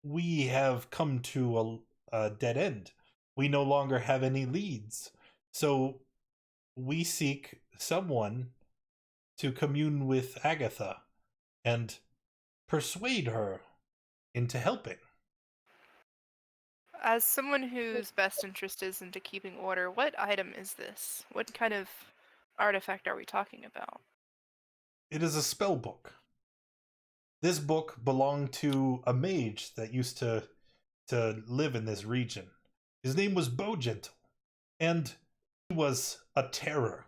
we have come to a dead end. We no longer have any leads. So we seek someone to commune with Agatha and persuade her into helping. As someone whose best interest is into keeping order, what item is this? What kind of artifact are we talking about? It is a spell book. This book belonged to a mage that used to live in this region. His name was Bowgentle, and he was a terror.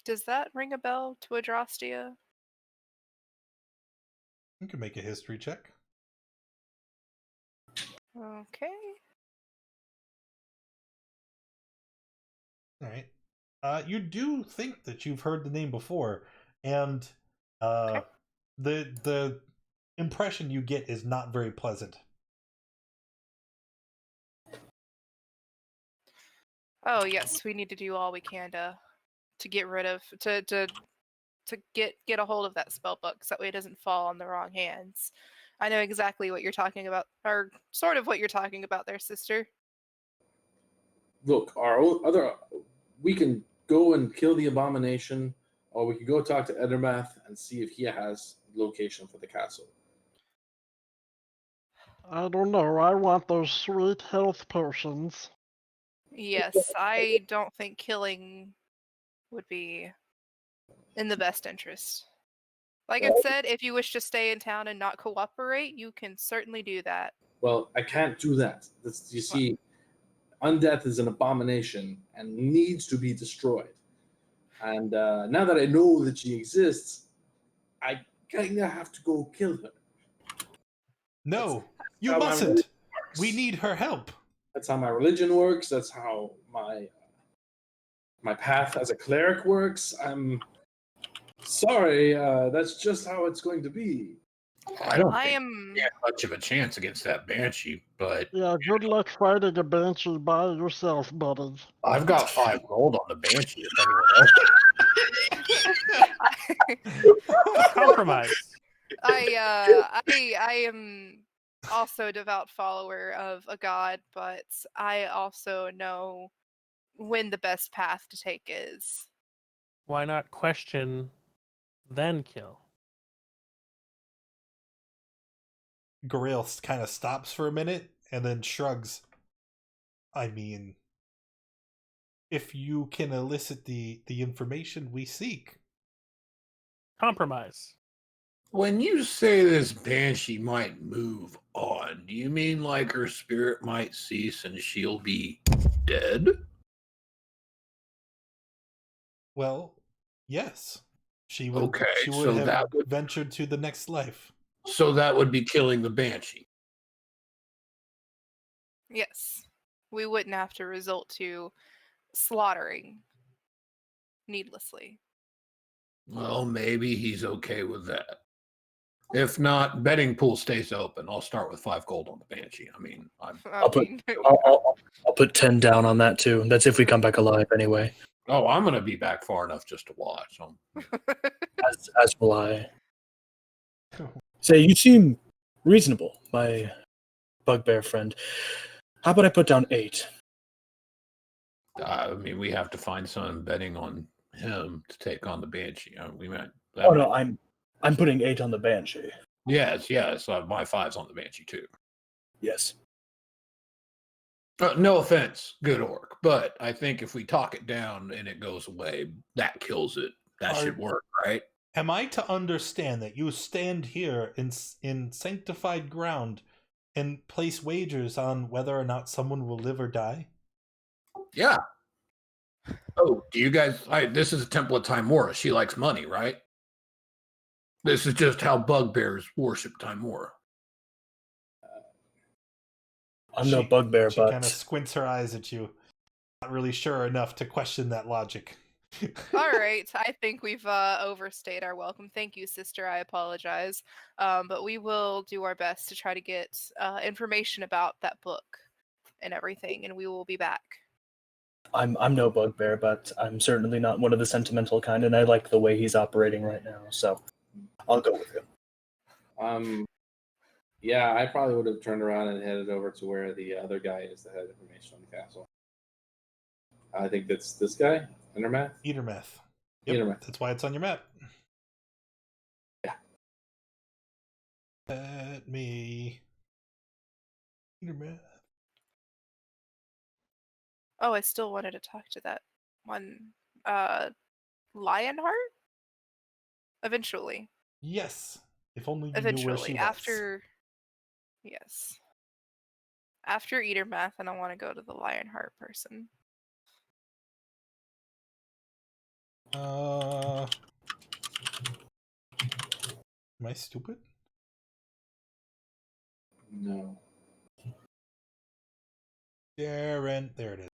Does that ring a bell to Adrastia? You can make a history check. Okay. All right. You do think that you've heard the name before, and Okay. the impression you get is not very pleasant. Oh yes, we need to do all we can to get rid of to get a hold of that spell book so that way it doesn't fall on the wrong hands. I know exactly what you're talking about, or sort of what you're talking about there, sister. Look, we can go and kill the abomination, or we can go talk to Edermath and see if he has location for the castle. I don't know. I want those sweet health potions. Yes, I don't think killing would be in the best interest. Like I said, if you wish to stay in town and not cooperate, you can certainly do that. Well, I can't do that. You see, undeath is an abomination and needs to be destroyed. And now that I know that she exists, I kind of have to go kill her. No, you how my mustn't. religion works. We need her help. That's how my religion works. That's how my path as a cleric works. I'm sorry. That's just how it's going to be. I don't I think am. we had much of a chance against that banshee, but Yeah, good luck fighting a banshee by yourself, buddy. I've got 5 gold on the banshee. If anyone else. Compromise. I am also a devout follower of a god, but I also know when the best path to take is. Why not question, then kill? Grail kind of stops for a minute and then shrugs. I mean, if you can elicit the information we seek. Compromise. When you say this banshee might move on, do you mean like her spirit might cease and she'll be dead? Well, yes. She would Okay, she would so have that would ventured to the next life. so that would be killing the banshee. Yes, we wouldn't have to resort to slaughtering needlessly. Well, maybe he's okay with that. If not, betting pool stays open. I'll start with 5 gold on the banshee. I mean, I'll put 10 down on that too. That's if we come back alive anyway. I'm gonna be back far enough just to watch. As will I. Say, you seem reasonable, my bugbear friend. How about I put down 8? I mean, we have to find some betting on him to take on the banshee. We might. Oh no, I'm putting 8 on the banshee. Yes. My 5's on the banshee too. Yes. No offense, good orc, but I think if we talk it down and it goes away, that kills it. That should work, right? Am I to understand that you stand here in sanctified ground and place wagers on whether or not someone will live or die? Yeah. Oh, do you guys? This is a Temple of Timora. She likes money, right? This is just how bugbears worship Timora. I'm no bugbear, she but kind of squints her eyes at you. Not really sure enough to question that logic. All right, I think we've overstayed our welcome. Thank you, sister. I apologize, but we will do our best to try to get information about that book and everything, and we will be back. I'm no bugbear, but I'm certainly not one of the sentimental kind, and I like the way he's operating right now, so I'll go with him. Yeah, I probably would have turned around and headed over to where the other guy is that had information on the castle. I think that's this guy, Endermath. Eatermeth. Yep, Eatermeth. that's why it's on your map. me. Oh, I still wanted to talk to that one Lionheart? Eventually. Yes. If only you knew where she Eventually. was. Yes. After Eatermath, and I want to go to the Lionheart person. Am I stupid? No. Darren, there it is.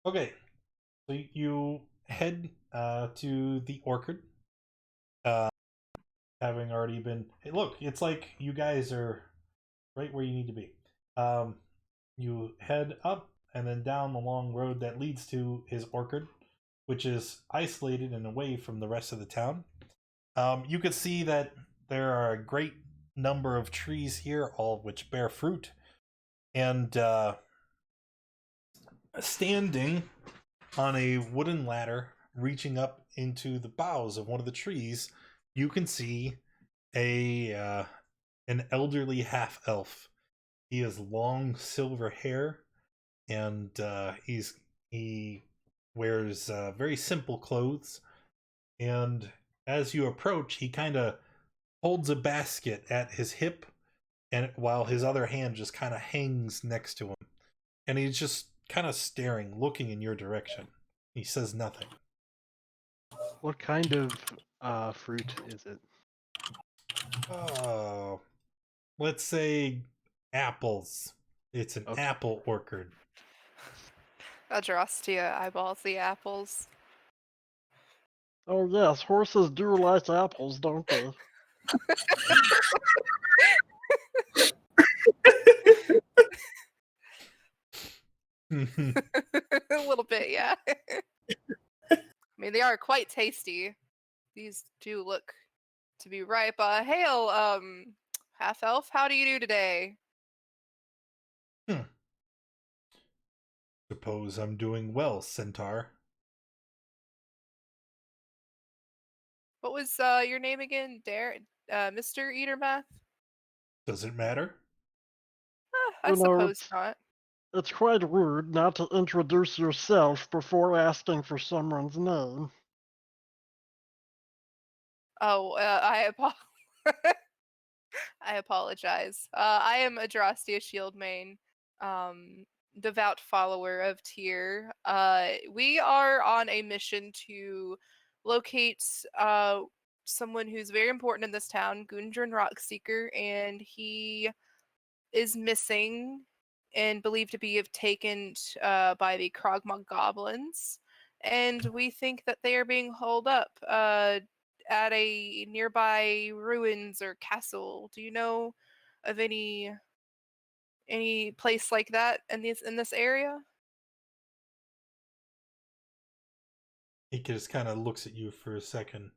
Okay, so you head to the orchard, having already been. Hey, look, it's like you guys are right where you need to be. You head up and then down the long road that leads to his orchard, which is isolated and away from the rest of the town. You could see that there are a great number of trees here, all of which bear fruit. And standing on a wooden ladder reaching up into the boughs of one of the trees, you can see an elderly half-elf. He has long silver hair, and he wears very simple clothes. And as you approach, he kind of holds a basket at his hip, and while his other hand just kind of hangs next to him, and he's just kind of staring, looking in your direction. He says nothing. What kind of fruit is it? Oh, let's say apples. It's an Okay. apple orchard. Adrastia eyeballs the apples. Oh yes, horses do like apples, don't they? A little bit, yeah. I mean, they are quite tasty. These do look to be ripe. Hail, half elf. How do you do today? Suppose I'm doing well, Centaur. What was your name again? Mr. Eatermath? Does it matter? I You know, suppose not. it's quite rude not to introduce yourself before asking for someone's name. Oh, I apologize. I am Adrastia Shieldmane, devout follower of Tyr. We are on a mission to locate someone who's very important in this town, Gundren Rockseeker, and he is missing and believed to be taken by the Krogmog goblins. And we think that they are being holed up at a nearby ruins or castle. Do you know of any place like that in this area? He just kind of looks at you for a second.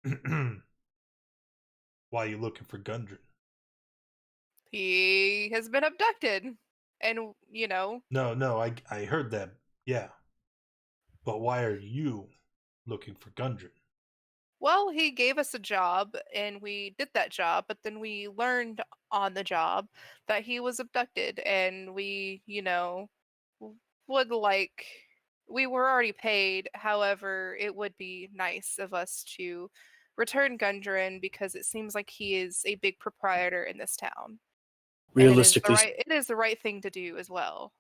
Why are you looking for Gundren? He has been abducted, and No, I heard that. Yeah. But why are you looking for Gundren? well, he gave us a job and we did that job, but then we learned on the job that he was abducted, and would like we were already paid. However, it would be nice of us to return Gundren because it seems like he is a big proprietor in this town. And Realistically, it is the right thing to do as well.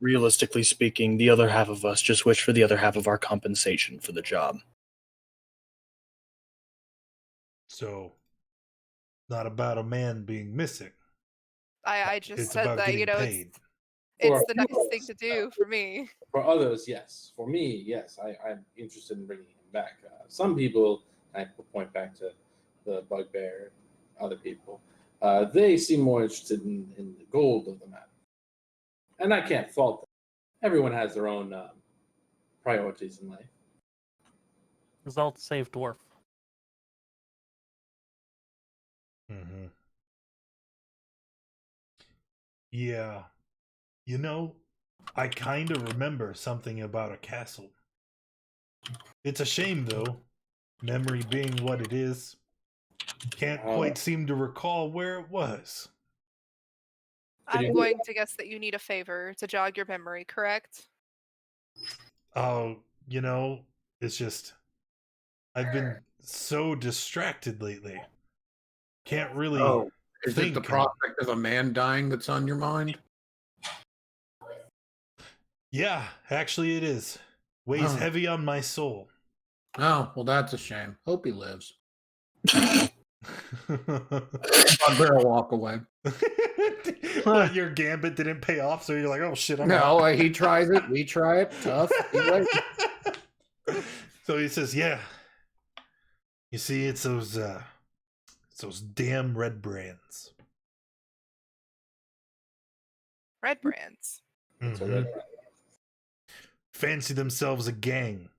realistically speaking, the other half of us just wish for the other half of our compensation for the job. So, not about a man being missing. I just It's said about that, getting paid. it's the nice thing to do for me. For others, yes. For me, yes. I'm interested in bringing him back. Some people, I point back to the bugbear, other people, they seem more interested in the gold of the matter. And I can't fault them. Everyone has their own priorities in life. Result save dwarf. Mm-hmm. Yeah. You know, I kind of remember something about a castle. It's a shame, though. Memory being what it is, can't quite seem to recall where it was. I'm going to guess that you need a favor to jog your memory, correct? Oh, it's just I've been so distracted lately. Can't really is think. it the prospect of a man dying that's on your mind? Yeah, actually it is. Weighs heavy on my soul. Oh, well, that's a shame. Hope he lives. Bugbear will walk away. What, your gambit didn't pay off, so you're like, oh shit, I'm No, out. he tries it. We try it. Tough. So he says, yeah. You see, it's those damn red brands. Red brands. Mhm. Fancy themselves a gang.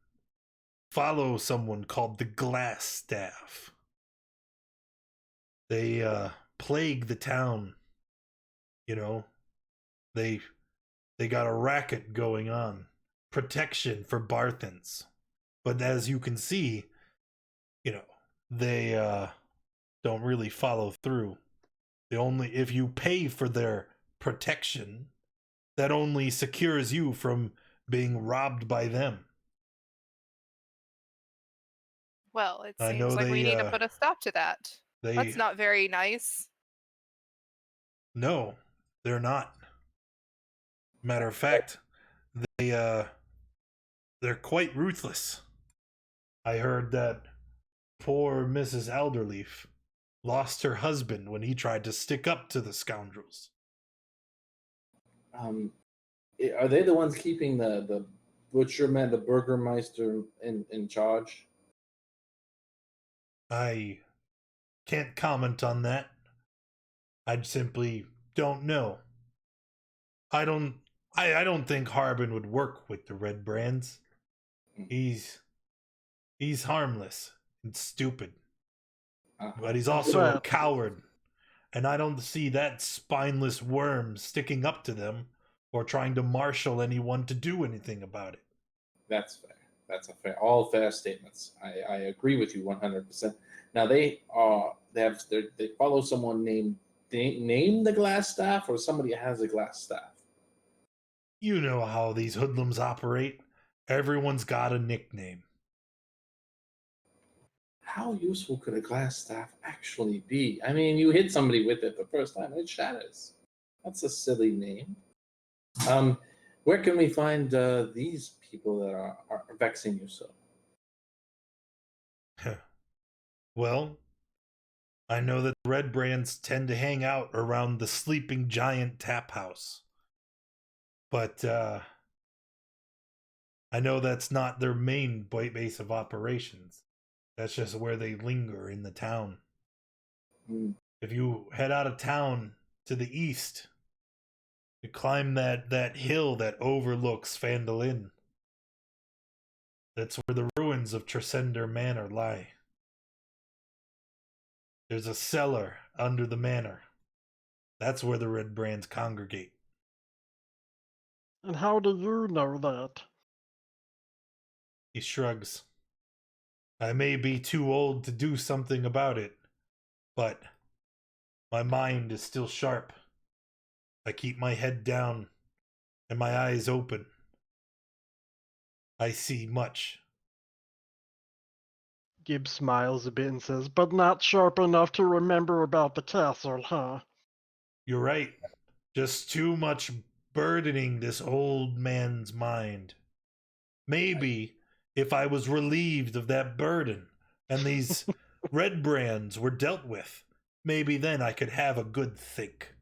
Follow someone called the Glass Staff. They plague the town. They got a racket going on. Protection for Barthans. But as you can see, they don't really follow through. If you pay for their protection, that only secures you from being robbed by them. Well, it I seems know like we need to put a stop to that. That's not very nice. No, they're not. Matter of fact, they're quite ruthless. I heard that poor Mrs. Alderleaf lost her husband when he tried to stick up to the scoundrels. Are they the ones keeping the butcherman, the burgermeister in charge? I can't comment on that. I simply don't know. I don't think Harbin would work with the Red Brands. He's harmless and stupid. But he's also a coward. And I don't see that spineless worm sticking up to them or trying to marshal anyone to do anything about it. That's fair. That's all fair statements. I agree with you 100%. Now they follow someone named the Glass Staff, or somebody has a glass staff. You know how these hoodlums operate. Everyone's got a nickname. How useful could a glass staff actually be? I mean, you hit somebody with it the first time, it shatters. That's a silly name. Where can we find these people that are vexing you so? Well, I know that the Red Brands tend to hang out around the Sleeping Giant Tap House. But I know that's not their main base of operations. That's just where they linger in the town. If you head out of town to the east, you climb that hill that overlooks Phandalin. That's where the ruins of Transcender Manor lie. There's a cellar under the manor. That's where the Red Brands congregate. And how do you know that? He shrugs. I may be too old to do something about it, but my mind is still sharp. I keep my head down and my eyes open. I see much. Gibbs smiles a bit and says, but not sharp enough to remember about the castle, huh? You're right. Just too much burdening this old man's mind. Maybe if I was relieved of that burden and these Red Brands were dealt with, maybe then I could have a good think.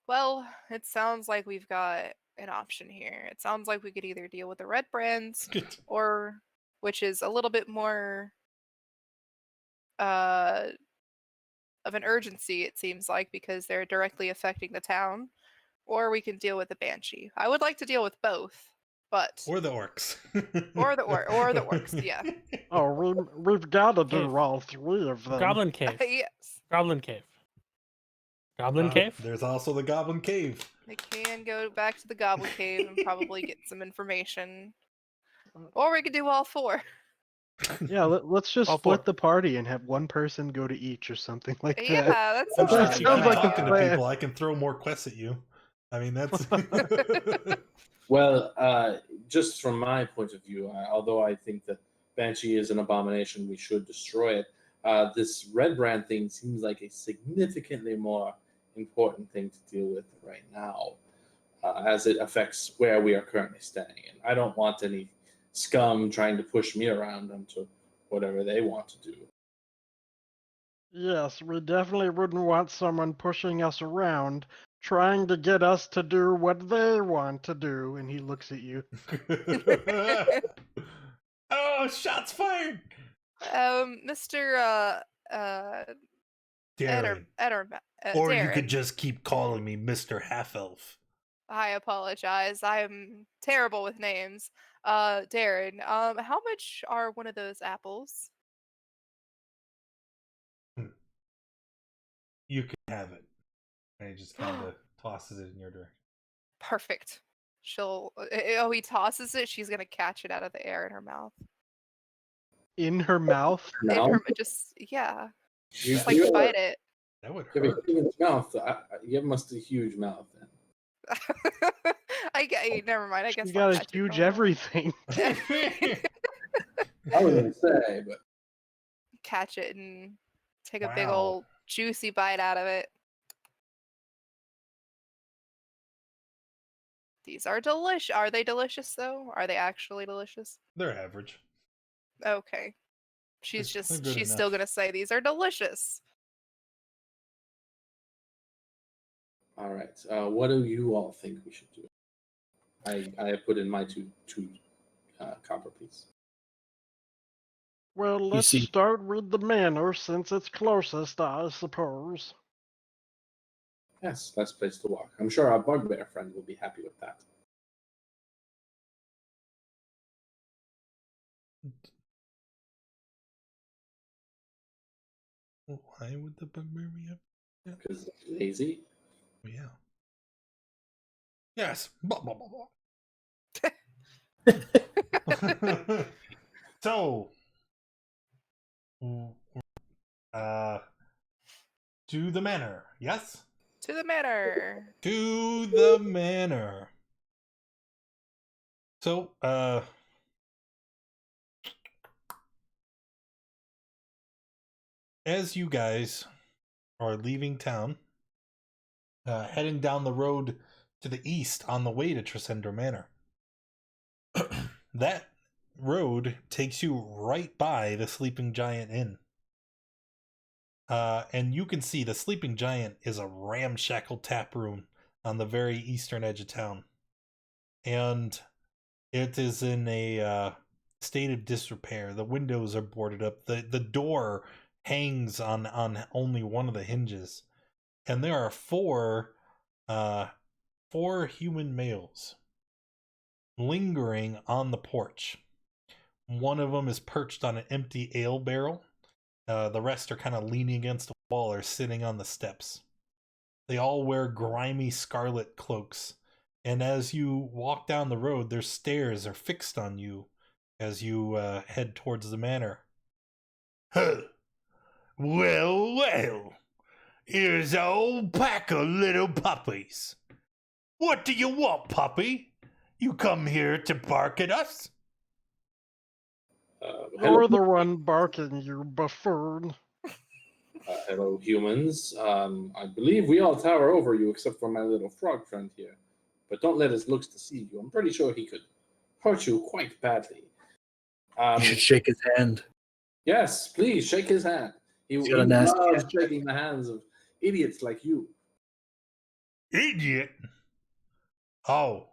Well, it sounds like we've got an option here. It sounds like we could either deal with the Red Brands, or, which is a little bit more of an urgency, it seems like, because they're directly affecting the town, or we can deal with the Banshee. I would like to deal with both, but or the orcs, or the orcs, yeah. Oh, we've got to do all three of them. Goblin Cave. Yes. Goblin Cave. Goblin Cave? There's also the Goblin Cave. We can go back to the Goblin Cave and probably get some information. Or we could do all four. Yeah, let's just All split four. the party and have one person go to each or something like that. Yeah, that's I'm sure That if you sounds keep like a talking to plan. people, I can throw more quests at you. I mean, that's. Well, just from my point of view, although I think that Banshee is an abomination, we should destroy it. This red brand thing seems like a significantly more important thing to deal with right now, as it affects where we are currently staying. And I don't want any scum trying to push me around onto whatever they want to do. Yes, we definitely wouldn't want someone pushing us around, trying to get us to do what they want to do. And he looks at you. Oh, shots fired! Mr. Darren. Or you could Darren. just keep calling me Mr. Half Elf. I apologize. I'm terrible with names. Darren, how much are one of those apples? You can have it. And he just kind of tosses it in your direction. Perfect. She'll. Oh, he tosses it. She's gonna catch it out of the air in her mouth. In her mouth? Now, In her, just yeah. you, Just like you, bite it. That would have a hurt. huge mouth. You must have a huge mouth then. I get. Never mind. I guess She's I'll got a catch it huge normal. everything. I was gonna say, but Catch it and take a big Wow. old juicy bite out of it. These are delicious. Are they delicious though? Are they actually delicious? They're average. Okay. She's They're just good she's still enough. gonna say these are delicious. all right. What do you all think we should do? I have put in my two copper piece. Well, let's see- start with the manor since it's closest, I suppose. Yes, best place to walk. I'm sure our bugbear friend will be happy with that. Why would the bugbear be up? Because lazy. Oh, yeah. Yes. Blah, blah, blah, blah. So, to the manor. Yes? To the manor. To the manor. So, as you guys are leaving town, heading down the road to the east on the way to Transcender Manor, that road takes you right by the Sleeping Giant Inn. And you can see the Sleeping Giant is a ramshackle tap room on the very eastern edge of town. And it is in a state of disrepair. The windows are boarded up. The door hangs on only one of the hinges. And there are four human males lingering on the porch. One of them is perched on an empty ale barrel. The rest are kind of leaning against the wall or sitting on the steps. They all wear grimy scarlet cloaks. And as you walk down the road, their stares are fixed on you as you head towards the manor. Huh. Well, well. Here's a whole pack of little puppies. What do you want, puppy? You come here to bark at us? You're the one barking, you buffoon. Hello, humans. I believe we all tower over you except for my little frog friend here. But don't let his looks deceive you. I'm pretty sure he could hurt you quite badly. You should shake his hand. Yes, please shake his hand. He He's got a nasty loves hand. shaking the hands of idiots like you. Idiot? Oh.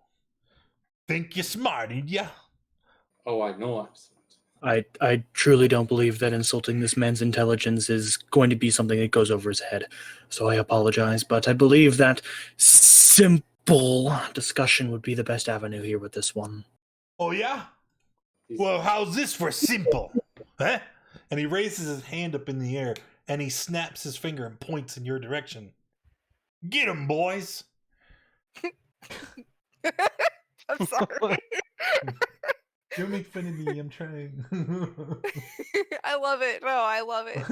Think you're smart, did ya? Oh, I know I'm smart. I truly don't believe that insulting this man's intelligence is going to be something that goes over his head. So I apologize, but I believe that simple discussion would be the best avenue here with this one. Oh, yeah? He's- Well, how's this for simple? Huh? And he raises his hand up in the air, and he snaps his finger and points in your direction. Get 'em, boys! I'm sorry. Don't make fun of me. I'm trying. I love it. No, I love it.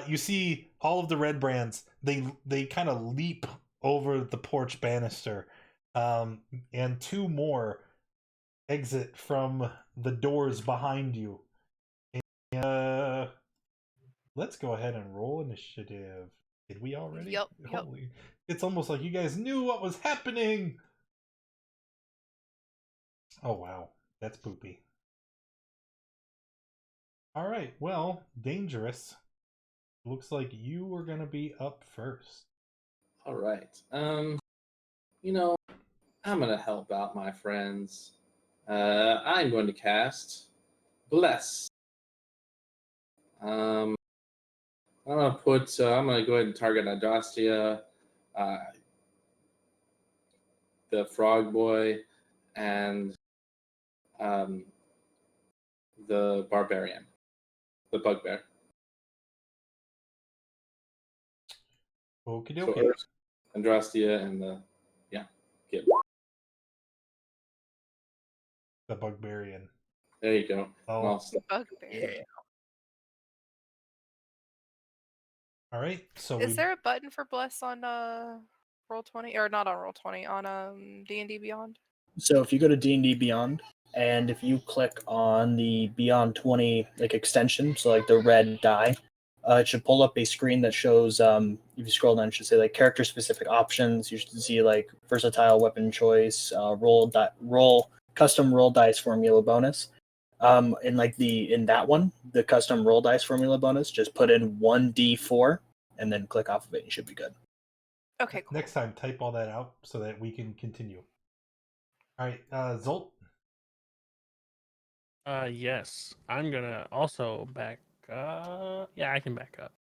You see all of the red brands. They kind of leap over the porch banister, and two more exit from the doors behind you. And, let's go ahead and roll initiative. Did we already? Yep. Holy! It's almost like you guys knew what was happening. Oh wow, that's poopy. All right, well, dangerous. Looks like you are gonna be up first. All right. You know, I'm gonna help out my friends. I'm going to cast Bless. I'm gonna put. I'm gonna go ahead and target Adastia, the Frog Boy, and the Barbarian, the Bugbear. Okie So dokie. Andrastia and the Gib. The Bugbarian. There you go. Oh. Bugbear. Yeah. All right. So Is there a button for Bless on Roll20 or not on Roll20 on D&D Beyond? So if you go to D&D Beyond, and if you click on the Beyond 20 like extension, so like the red die, it should pull up a screen that shows. If you scroll down, it should say like character specific options. You should see like versatile weapon choice, roll custom roll dice formula bonus. In that one, the custom roll dice formula bonus, just put in 1d4 and then click off of it. You should be good. Okay, cool. Next time, type all that out so that we can continue. All right, Zolt. Yes. I'm gonna also back up. Yeah, I can back up.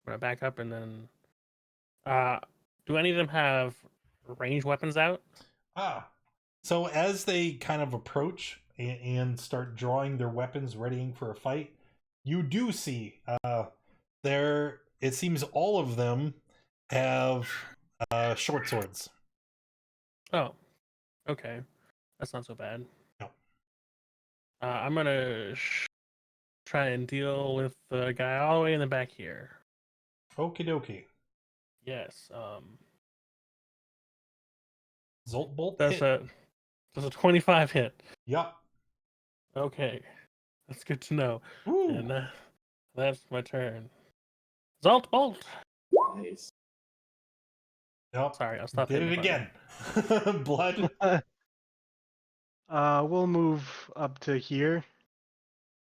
I'm gonna back up and then do any of them have ranged weapons out? So as they kind of approach and start drawing their weapons, readying for a fight, you do see there. It seems all of them have short swords. Oh, okay. That's not so bad. No. I'm gonna try and deal with the guy all the way in the back here. Okie dokie. Yes. Zolt bolt. That's hit. a 25 hit. Yup. Okay, that's good to know. Woo. And that's my turn. Zolt bolt. Nice. Nope. Sorry, I'll stop. Did it hitting the again. Blood. We'll move up to here,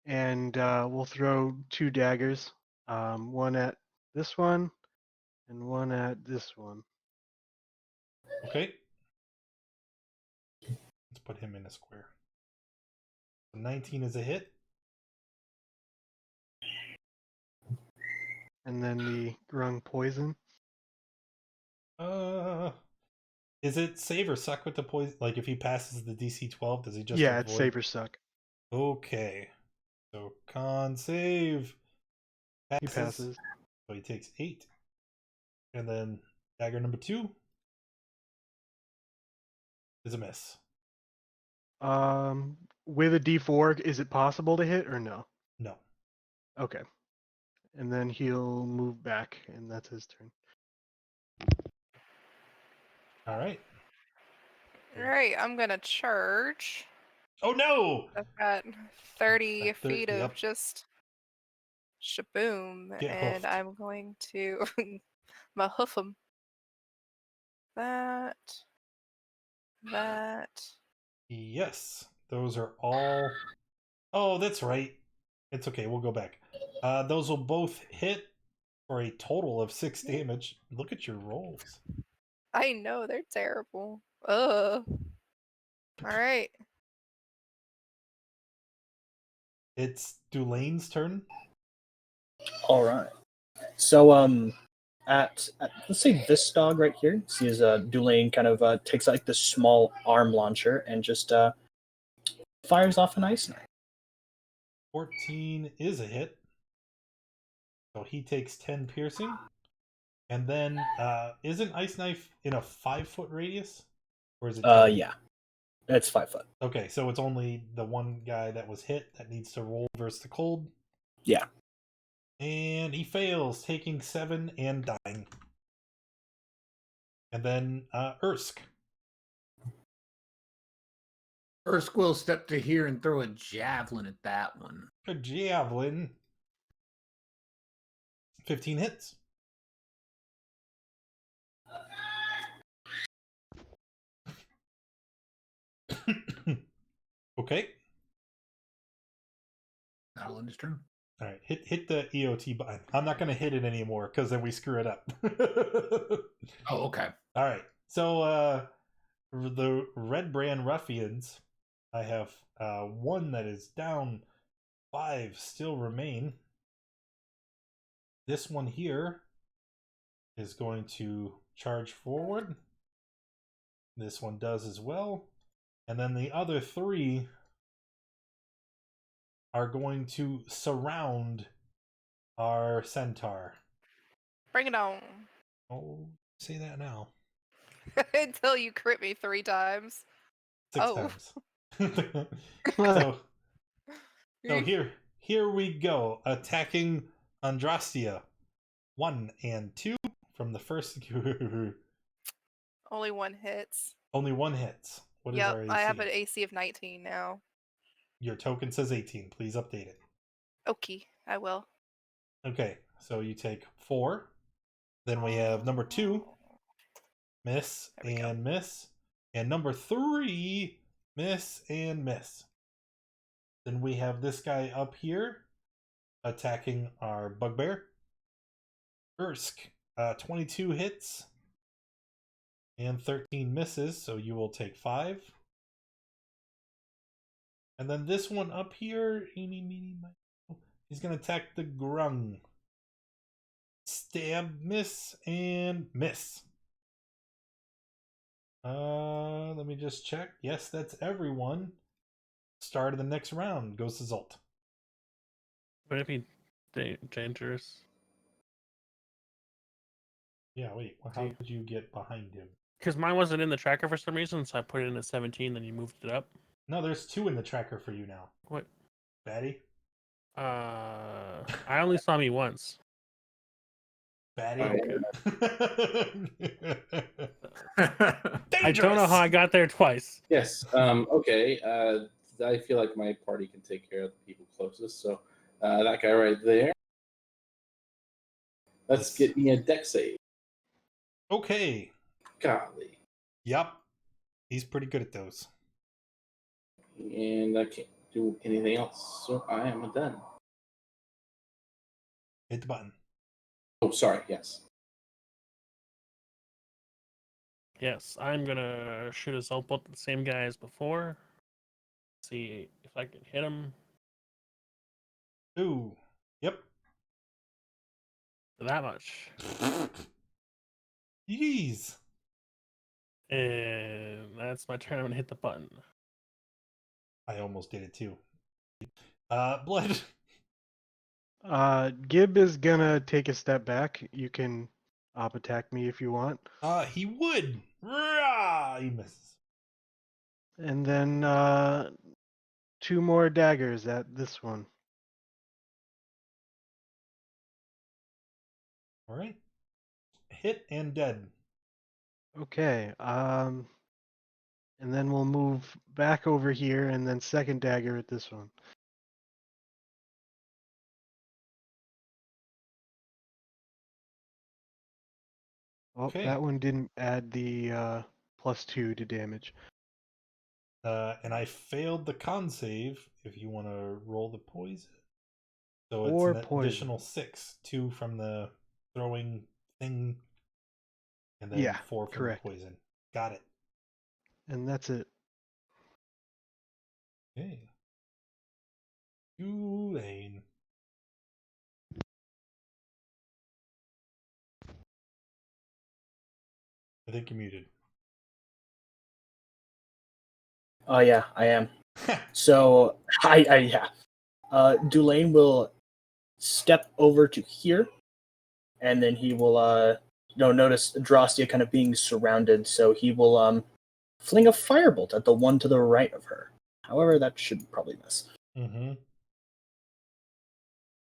and we'll throw two daggers. One at this one, and one at this one. Okay. Let's put him in a square. 19 is a hit. And then the grung poison. Is it save or suck with the poison? Like if he passes the DC 12, does he just Yeah, avoid? it's save or suck. Okay. So con save. He passes. So he takes 8. And then dagger number 2 is a miss. With a D4, is it possible to hit or no? No. Okay. And then he'll move back, and that's his turn. All right. All right, I'm gonna charge. Oh no! I've got 30 At feet yep. of just shaboom, Get and hoofed. I'm going to my hoof him. That. Yes. Those are all. Oh, that's right. It's okay. We'll go back. Those will both hit for a total of 6 damage. Look at your rolls. I know they're terrible. Ugh. All right. It's Dulane's turn. All right. So at let's say this dog right here, see as Dulane kind of takes like this small arm launcher and just fires off an ice knife. 14 is a hit. So he takes 10 piercing. And then isn't ice knife in a 5-foot radius? Or is it 10? Yeah. It's 5 foot. Okay, so it's only the one guy that was hit that needs to roll versus the cold. Yeah. And he fails, taking 7 and dying. And then Ersk. Ersk will step to here and throw a javelin at that one. A javelin. 15 hits. Okay. That'll end his turn. All right, hit the EOT button. I'm not going to hit it anymore because then we screw it up. Oh, okay. All right. So the Red Brand Ruffians, I have 1 that is down, 5 still remain. This one here is going to charge forward. This one does as well. And then the other 3 are going to surround our centaur. Bring it on. Oh, say that now. Until you crit me 3 times. 6 Oh. times. So here we go. Attacking Andrastia. 1 and 2 from the first. Only 1 hits. Only 1 hits. What is Yep, our AC? I have an AC of 19 now. Your token says 18. Please update it. Okay, I will. Okay, so you take 4. Then we have number 2, miss and miss. And number 3, miss and miss. Then we have this guy up here attacking our bugbear. Ersk, 22 hits and 13 misses, so you will take 5. And then this one up here, he's going to attack the grung. Stab, miss, and miss. Let me just check. Yes, that's everyone. Start of the next round goes to Zolt. Would it be dangerous? Yeah, wait. How did you get behind him? Because mine wasn't in the tracker for some reason, so I put it in at 17, then you moved it up. No, there's 2 in the tracker for you now. What? Batty? I only saw me once. Batty? I don't know how I got there twice. Yes. Okay. I feel like my party can take care of the people closest. So that guy right there. Let's get me a deck save. Okay. Golly. Yep. He's pretty good at those. And I can't do anything else. So I am done. Hit the button. Oh, sorry. Yes. Yes, I'm gonna shoot a Zolt bolt at the same guy as before. See if I can hit him. Ooh. Yep. That much. Jeez. And that's my turn. I'm gonna hit the button. I almost did it too. Blood. Gib is gonna take a step back. You can op attack me if you want. He would. Rah! He misses. And then 2 more daggers at this one. All right. Hit and dead. Okay. And then we'll move back over here and then second dagger at this one. Oh, Okay. that one didn't add the +2 to damage. And I failed the con save if you want to roll the poison. So it's Or an additional 6. 2 from the throwing thing. And then 4 from correct. the poison. Got it. And that's it. Okay. Tulane. I think you're muted. Oh yeah, I am. So yeah. Dulane will step over to here, and then he will notice Drostia kind of being surrounded, so he will fling a firebolt at the one to the right of her. However, that should probably miss. Mm-hmm.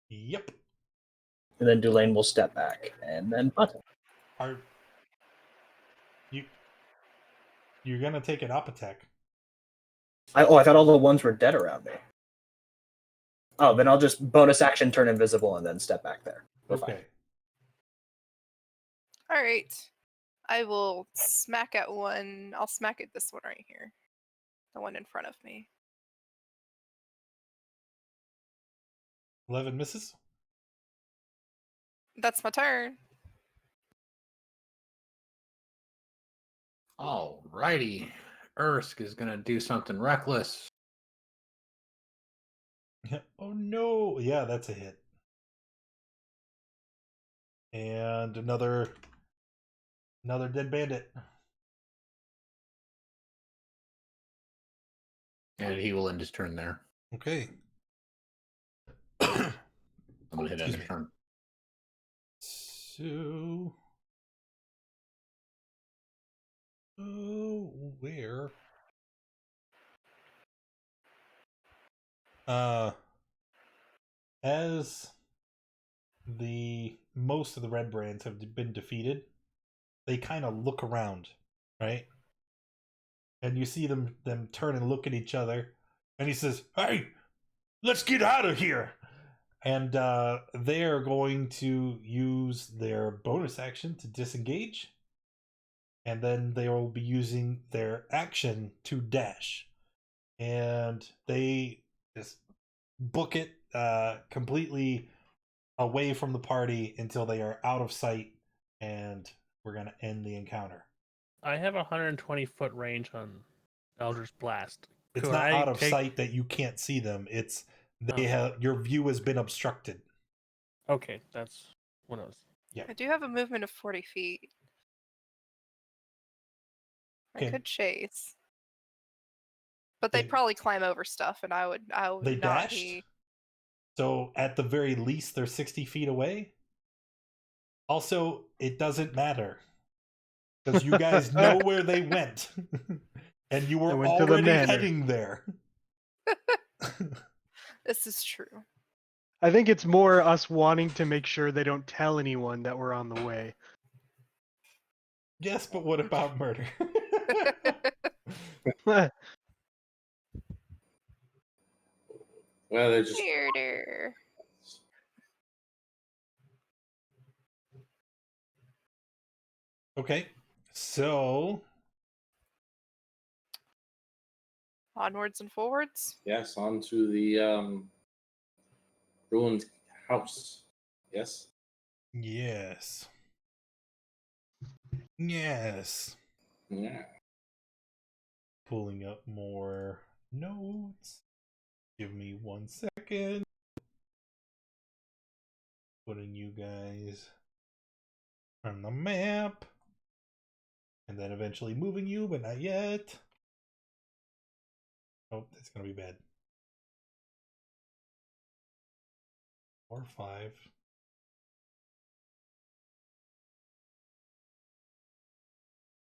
Yep. And then Dulaine will step back, and then Barton. Are you're gonna take an up attack? I thought all the ones were dead around me. Oh, then I'll just bonus action turn invisible and then step back there. We're fine. Okay. All right. I will smack at one. I'll smack at this one right here. The one in front of me. 11 misses. That's my turn. Alrighty. Ursk is going to do something reckless. Oh no! Yeah, that's a hit. And another dead bandit. And he will end his turn there. Okay. I'm going to hit Excuse end me. turn. So, where? As the most of the red brands have been defeated, they kind of look around, right? And you see them turn and look at each other, and he says, "Hey, let's get out of here!" And they are going to use their bonus action to disengage, and then they will be using their action to dash, and they just book it completely away from the party until they are out of sight, and we're going to end the encounter. I have 120-foot range on Eldritch Blast. It's Could not I out of take- sight that you can't see them. It's they Oh. have your view has been obstructed. Okay, that's what I was. I do have a movement of 40 feet. I Okay. could chase. But they'd They- probably climb over stuff, and I would They not dashed. be. So at the very least, they're 60 feet away. Also, it doesn't matter because you guys know where they went, and you were They went to the already manor. heading there. This is true. I think it's more us wanting to make sure they don't tell anyone that we're on the way. Yes, but what about murder? Well, they're just Murder. Okay, so Onwards and forwards. yes onto the ruined house. Yes. yes. Yeah. Pulling up more notes. Give me 1 second. Putting you guys on the map. And then eventually moving you, but not yet. Oh, that's going to be bad. 4 or 5.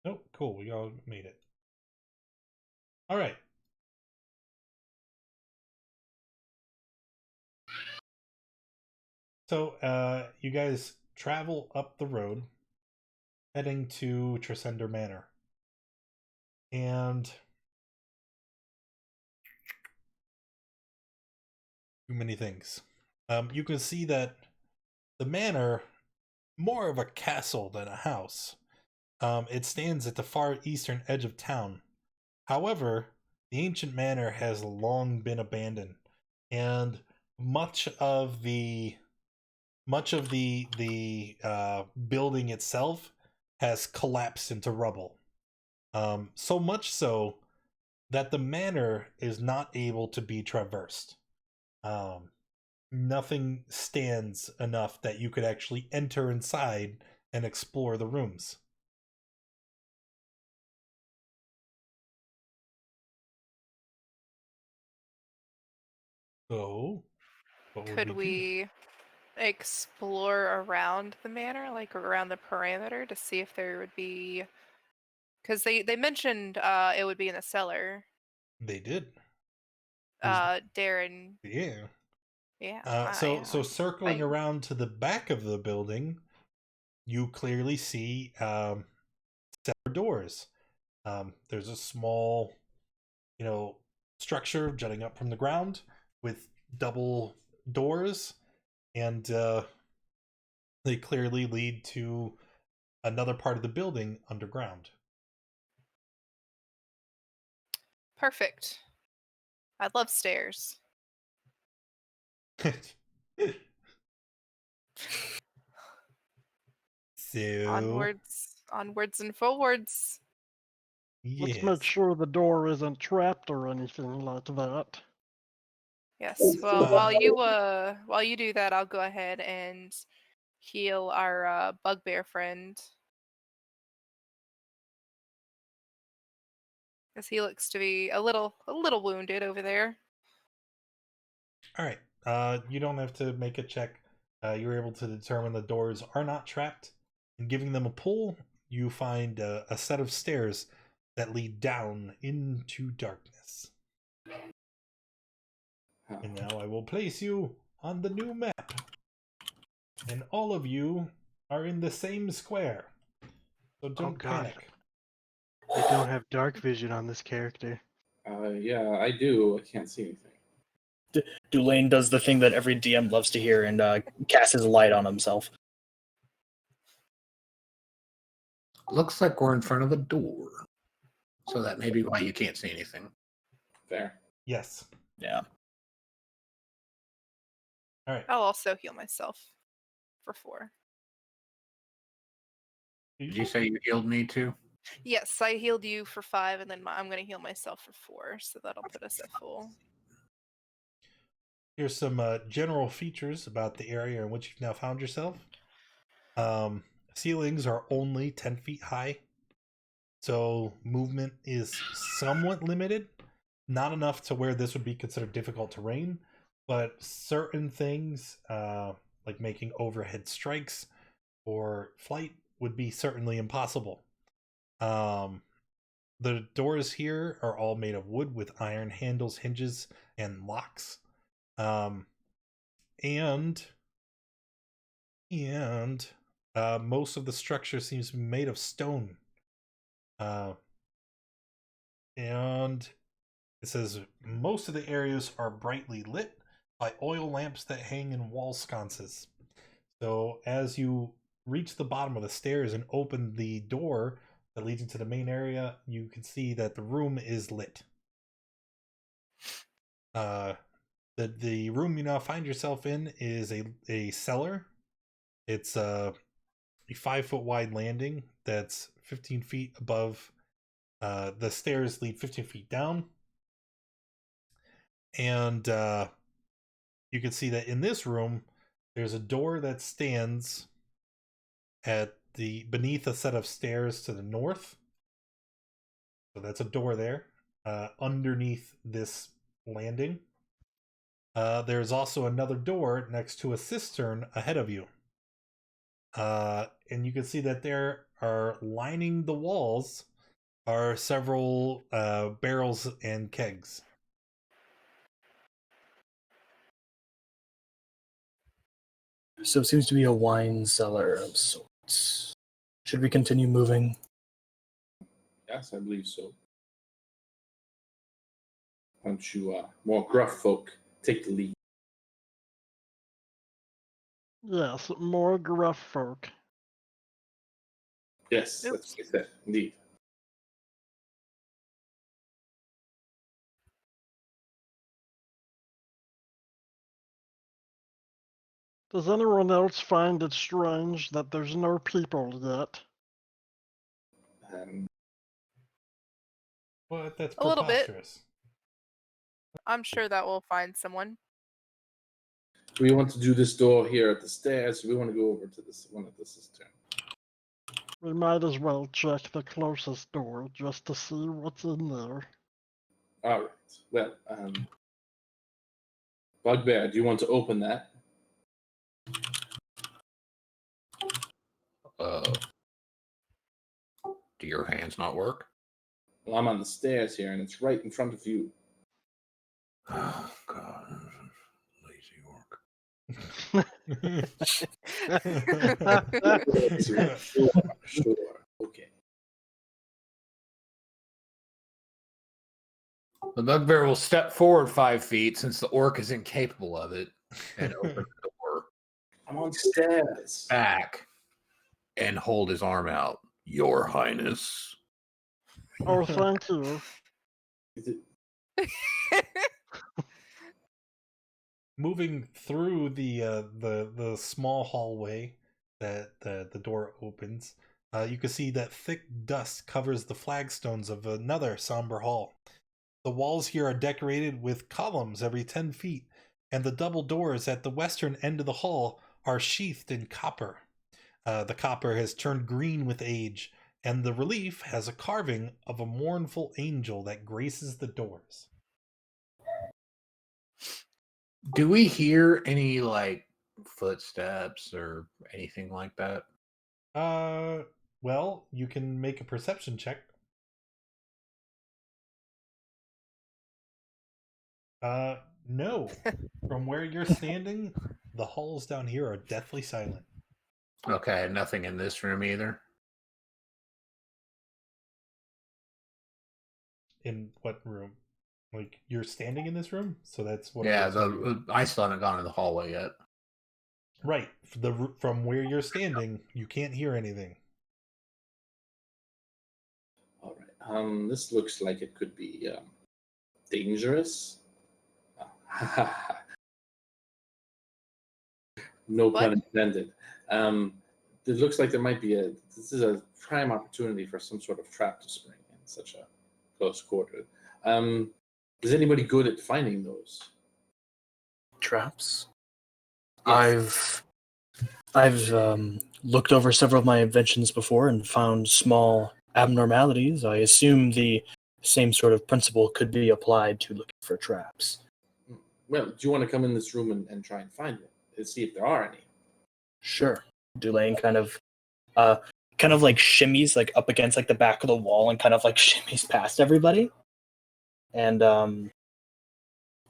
Oh, cool. We all made it. All right. So, you guys travel up the road, heading to Transcender Manor. And too many things. You can see that the manor, more of a castle than a house. It stands at the far eastern edge of town. However, the ancient manor has long been abandoned, and much of the building itself has collapsed into rubble. So much so that the manor is not able to be traversed. Nothing stands enough that you could actually enter inside and explore the rooms. So, what would Could do? we explore around the manor, like around the perimeter, to see if there would be Because they mentioned it would be in the cellar. They did. Darren. Yeah. Yeah. So I- circling I- around to the back of the building, you clearly see cellar doors. There's a small, structure jutting up from the ground with double doors, and they clearly lead to another part of the building underground. Perfect. I love stairs. So Onwards and forwards. Let's yes. make sure the door isn't trapped or anything like that. Yes. Well, while you do that, I'll go ahead and heal our bugbear friend. Because he looks to be a little wounded over there. All right. You don't have to make a check. You're able to determine the doors are not trapped. And giving them a pull, you find a set of stairs that lead down into darkness. And now I will place you on the new map. And all of you are in the same square. So don't God. panic. I don't have dark vision on this character. Yeah, I do. I can't see anything. Dulane does the thing that every DM loves to hear and casts his light on himself. Looks like we're in front of a door. So that may be why you can't see anything. Fair. Yes. Yeah. All right. I'll also heal myself for 4. Did you say you healed me too? Yes, I healed you for 5, and then I'm going to heal myself for 4, so that'll put us at full. Here's some general features about the area in which you've now found yourself. Ceilings are only 10 feet high, so movement is somewhat limited. Not enough to where this would be considered difficult terrain, but certain things, like making overhead strikes or flight, would be certainly impossible. The doors here are all made of wood with iron handles, hinges, and locks. And most of the structure seems to be made of stone. And it says most of the areas are brightly lit by oil lamps that hang in wall sconces. So as you reach the bottom of the stairs and open the door that leads into the main area, you can see that the room is lit. The room you now find yourself in is a cellar. It's a 5-foot wide landing that's 15 feet above. The stairs lead 15 feet down. And you can see that in this room, there's a door that stands beneath a set of stairs to the north. So that's a door there, underneath this landing. There's also another door next to a cistern ahead of you. And you can see that there are lining the walls are several barrels and kegs. So it seems to be a wine cellar of sorts. Should we continue moving? Yes, I believe so. Why don't you, more gruff folk, take the lead? Yes, more gruff folk. Yes, that's what I said. Indeed. Does anyone else find it strange that there's no people yet? Well, that's A little bit. preposterous. I'm sure that we'll find someone. Do we want to do this door here at the stairs? Or we want to go over to this one at the cistern? We might as well check the closest door just to see what's in there. All right. Well, Bugbear, do you want to open that? Do your hands not work? Well, I'm on the stairs here, and it's right in front of you. Oh, God. Lazy orc. Sure. Okay. The bugbear will step forward 5 feet since the orc is incapable of it and open the door I'm on stairs. back and hold his arm out. Your Highness. Oh, thank you. Is it- Moving through the small hallway that the door opens, you can see that thick dust covers the flagstones of another somber hall. The walls here are decorated with columns every 10 feet, and the double doors at the western end of the hall are sheathed in copper. The copper has turned green with age, and the relief has a carving of a mournful angel that graces the doors. Do we hear any like footsteps or anything like that? Well, you can make a perception check. No. From where you're standing, the halls down here are deathly silent. Okay, nothing in this room either. In what room? Like, you're standing in this room? So that's what Yeah, it is. I still haven't gone in the hallway yet. Right. From where you're standing, you can't hear anything. All right. This looks like it could be dangerous. No What? pun intended. It looks like there might be this is a prime opportunity for some sort of trap to spring in such a close quarter. Is anybody good at finding those? Traps. Yes. I've looked over several of my inventions before and found small abnormalities. I assume the same sort of principle could be applied to looking for traps. Well, do you want to come in this room and try and find them and see if there are any? Sure. Dulane kind of like shimmies like up against like the back of the wall and kind of like shimmies past everybody. And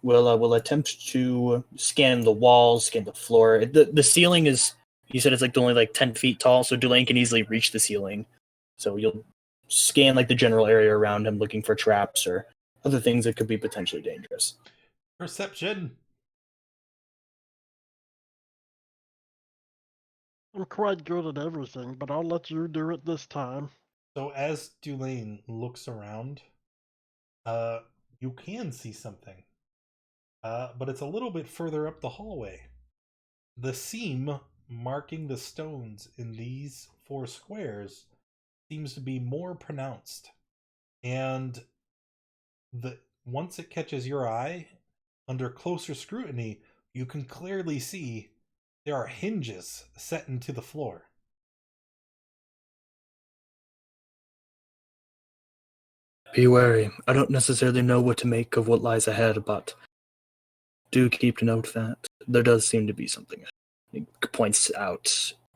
we'll attempt to scan the walls, scan the floor. The ceiling is, you said it's like only like 10 feet tall, so Dulane can easily reach the ceiling. So you'll scan like the general area around him looking for traps or other things that could be potentially dangerous. Perception. I'm quite good at everything, but I'll let you do it this time. So as Dulane looks around, you can see something. But it's a little bit further up the hallway. The seam marking the stones in these 4 squares seems to be more pronounced. And once it catches your eye, under closer scrutiny, you can clearly see there are hinges set into the floor. Be wary. I don't necessarily know what to make of what lies ahead, but do keep note that there does seem to be something. It points out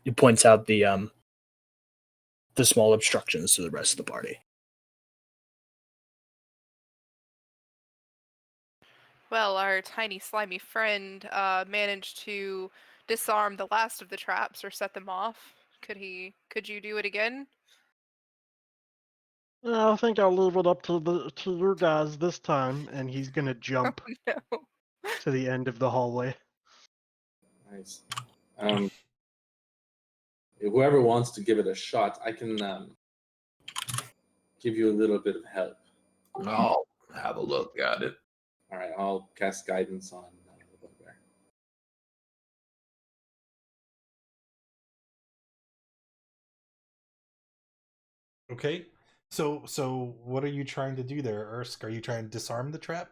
the small obstructions to the rest of the party. Well, our tiny slimy friend managed to disarm the last of the traps or set them off. Could you do it again? Yeah, I think I'll leave it up to you guys this time, and he's gonna jump No. to the end of the hallway. Nice. Whoever wants to give it a shot, I can give you a little bit of help. I'll have a look at it. All right, I'll cast guidance on the bugbear. Okay. So what are you trying to do there, Ersk? Are you trying to disarm the trap?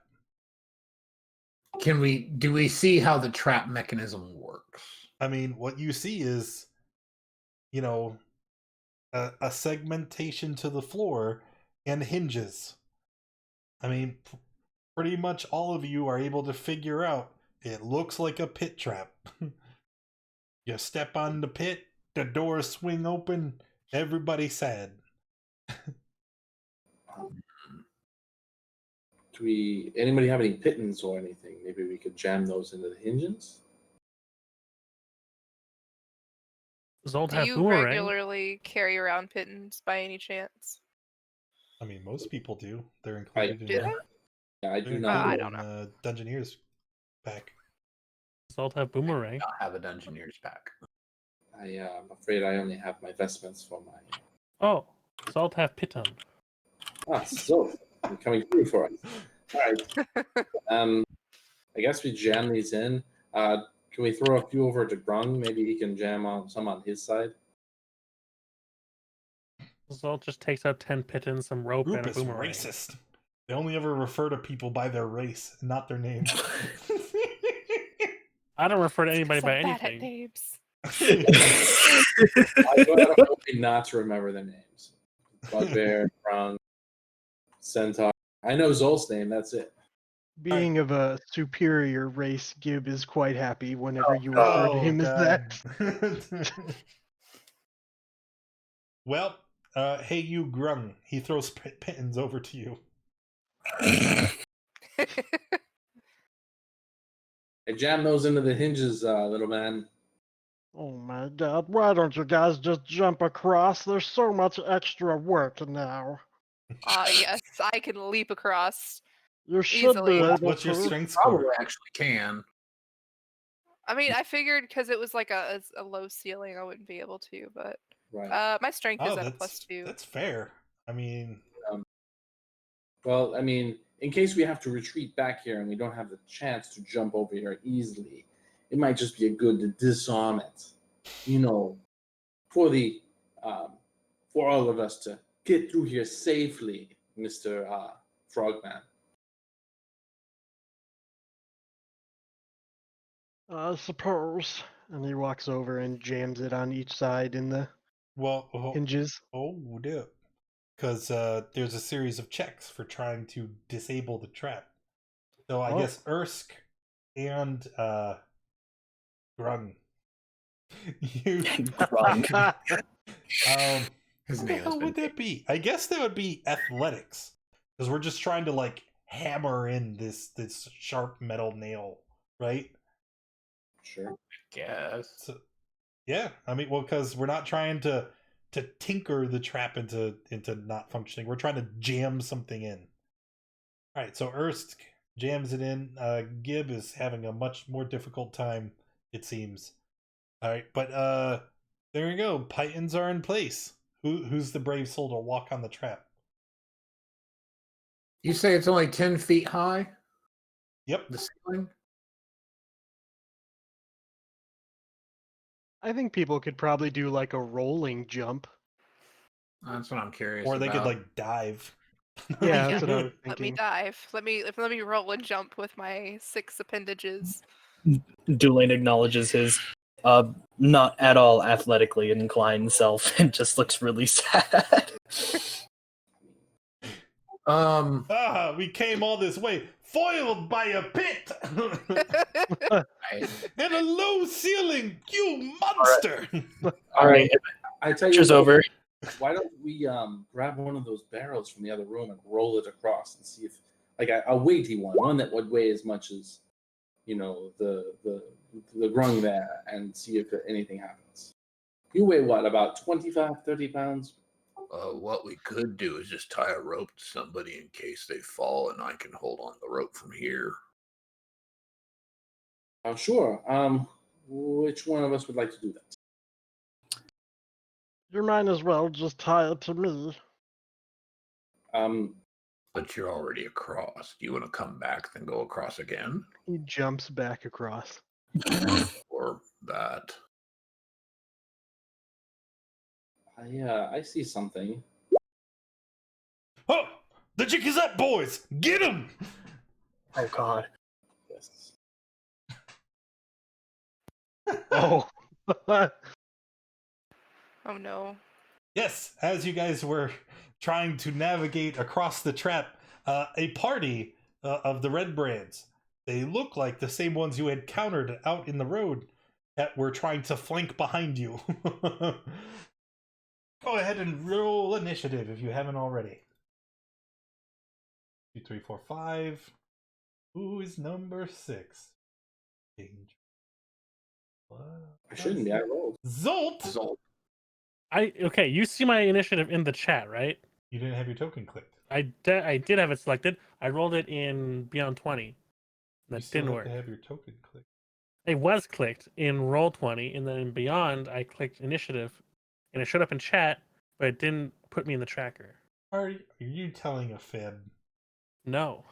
Do we see how the trap mechanism works? I mean, what you see is, a segmentation to the floor and hinges. I mean, pretty much all of you are able to figure out it looks like a pit trap. You step on the pit, the doors swing open, everybody's sad. Do anybody have any pittons or anything? Maybe we could jam those into the hinges? Zolt Do have you boomerang. regularly carry around pittons by any chance? I mean, most people do. They're included in do they? Yeah, I they're do not. I included don't in Dungeoneer's pack. Zolt have boomerang. Not have a Dungeoneer's pack. I'm afraid I only have my vestments for my. Oh, Zolt have piton. So you're coming through for us. All right. I guess we jam these in. Can we throw a few over to Grung? Maybe he can jam on some on his side. Zolt just takes out 10 pitons, some rope, Group and a is boomerang. racist. They only ever refer to people by their race, not their name. I don't refer to anybody So by bad at anything. names. I go out of my way not to remember their names. Bugbear, Grung, Centaur. I know Zol's name. That's it. Being of a superior race, Gib is quite happy whenever you refer to him as that. Well, hey you Grung. He throws pittons over to you. I jam those into the hinges, little man. Oh my god, why don't you guys just jump across? There's so much extra work now. Yes, I can leap across. You should Easily. be able What's your to. strength score? Probably actually can. I mean, I figured because it was like a low ceiling, I wouldn't be able to, but Right. my strength Oh, is at a +2. that's fair. I mean, Well, I mean, in case we have to retreat back here and we don't have the chance to jump over here easily, it might just be good to disarm it. You know, for the for all of us to get through here safely, Mr. Frogman. I suppose. And he walks over and jams it on each side in the hinges. oh dear. Because there's a series of checks for trying to disable the trap. So I guess Ersk and Grung. You Grung. His what the name has hell been would that be? I guess that would be athletics. Because we're just trying to like hammer in this sharp metal nail, right? Sure. guess. So, yeah, I mean, well, because we're not trying to tinker the trap into not functioning. We're trying to jam something in. All right, so Ersk jams it in. Gib is having a much more difficult time, it seems. All right, but there you go. Pythons are in place. Who's the brave soul to walk on the trap? You say it's only 10 feet high? Yep. The ceiling? I think people could probably do like a rolling jump. That's what I'm curious Or they about. could like dive. Yeah, that's what I was Let me thinking. dive. Let me roll and jump with my 6 appendages. Dulane acknowledges his not at all athletically inclined self and just looks really sad. We came all this way, foiled by a pit and a low ceiling, you monster! All right, I tell you, picture's what, over. why don't we grab one of those barrels from the other room and roll it across and see if, like, a weighty one that would weigh as much as, you know, the grung there, and see if anything happens. You weigh what, about 25, 30 pounds? What we could do is just tie a rope to somebody in case they fall, and I can hold on the rope from here. Sure. Which one of us would like to do that? You might as well just tie it to me. But you're already across. Do you want to come back, then go across again? He jumps back across. Or that? I see something. Oh, the chick is up, boys! Get him! Oh God. Yes. Oh. Oh no. Yes, as you guys were trying to navigate across the trap, a party of the Red Brands, they look like the same ones you had countered out in the road, that were trying to flank behind you. Go ahead and roll initiative if you haven't already. 2, 3, 4, 5. Who is number 6? Danger. I shouldn't be. I rolled. Zolt! Zolt. Okay, you see my initiative in the chat, right? You didn't have your token clicked. I did have it selected. I rolled it in Beyond 20. That You still didn't have work. to have your token clicked. It was clicked in Roll 20, and then in Beyond, I clicked Initiative, and it showed up in chat, but it didn't put me in the tracker. Are you telling a fib? No.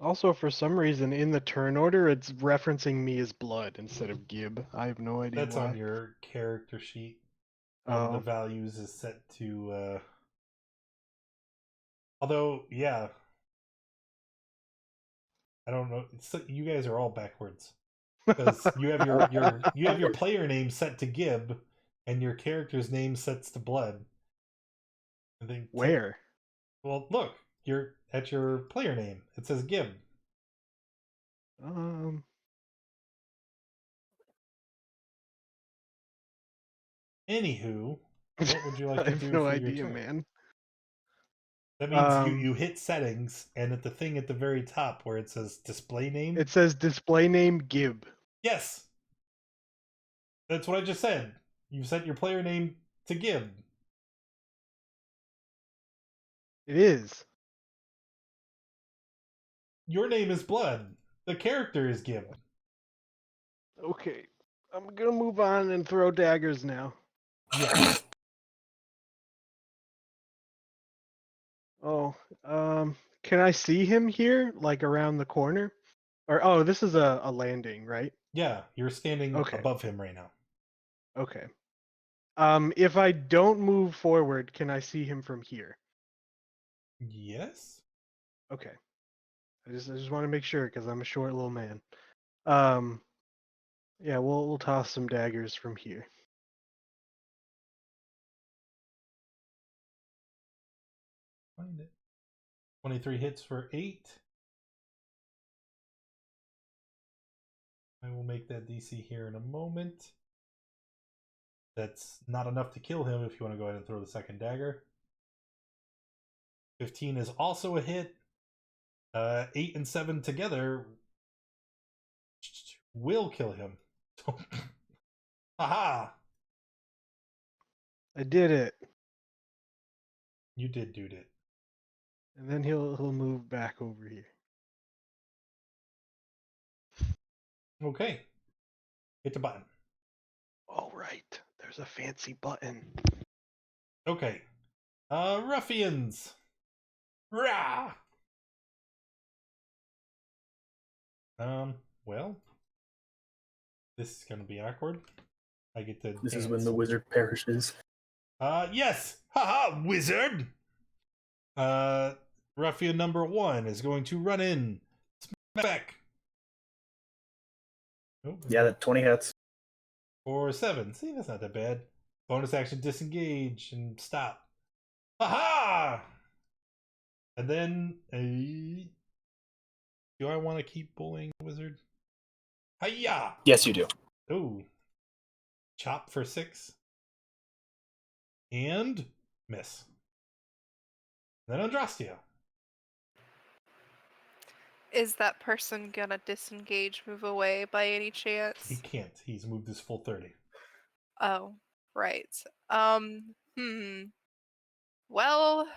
Also, for some reason, in the turn order, it's referencing me as Blood instead of Gib. I have no idea That's why. on your character sheet. One of the Oh, values is set to although, yeah. I don't know. You guys are all backwards. Because you have your player name set to Gib, and your character's name sets to Blood. I think. where? Well, look, you're at your player name. It says Gib. Anywho, what would you like I to have do no for idea, your turn? man. That means you hit settings, and at the thing at the very top where it says display name. It says display name Gib. Yes. That's what I just said. You set your player name to Gib. It is. Your name is Blood. The character is Gib. Okay. I'm gonna move on and throw daggers now. Yeah. Oh, can I see him here, like around the corner? Or oh, this is a landing, right? Yeah, you're standing Okay. above him right now. Okay. If I don't move forward, can I see him from here? Yes. Okay. I just want to make sure because I'm a short little man. Yeah, we'll toss some daggers from here. Find it. 23 hits for 8. I will make that DC here in a moment. That's not enough to kill him if you want to go ahead and throw the second dagger. 15 is also a hit. 8 and 7 together will kill him. Aha! I did it. You did do it. And then he'll move back over here. Okay. Hit the button. All right. There's a fancy button. Okay. Ruffians. Rah! Well. This is gonna be awkward. I get to This dance. is when the wizard perishes. Yes! Haha, wizard! Ruffian number 1 is going to run in. Smack! Oh, Yeah, that 20 hits. for 7. See, that's not that bad. Bonus action disengage and stop. Haha! And then do I want to keep bullying the wizard? Hiya! Yes, you do. Oh. Chop for 6. And miss. Then Andrastia. Is that person gonna disengage, move away by any He chance? can't. He's moved his full 30. Oh, right. Well,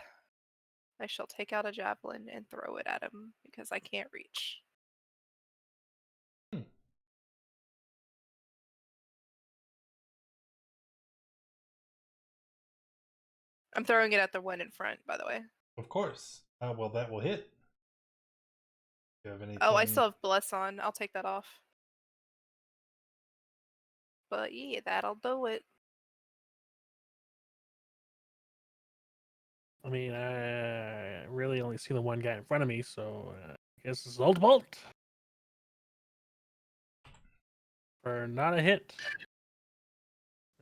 I shall take out a javelin and throw it at him because I can't reach. I'm throwing it at the one in front, by the way. Of course. Well, that will hit. Do you have anything? Oh, I still have Bless on. I'll take that off. But yeah, that'll do it. I mean, I really only see the one guy in front of me, so I guess it's Old Bolt. For not a hit.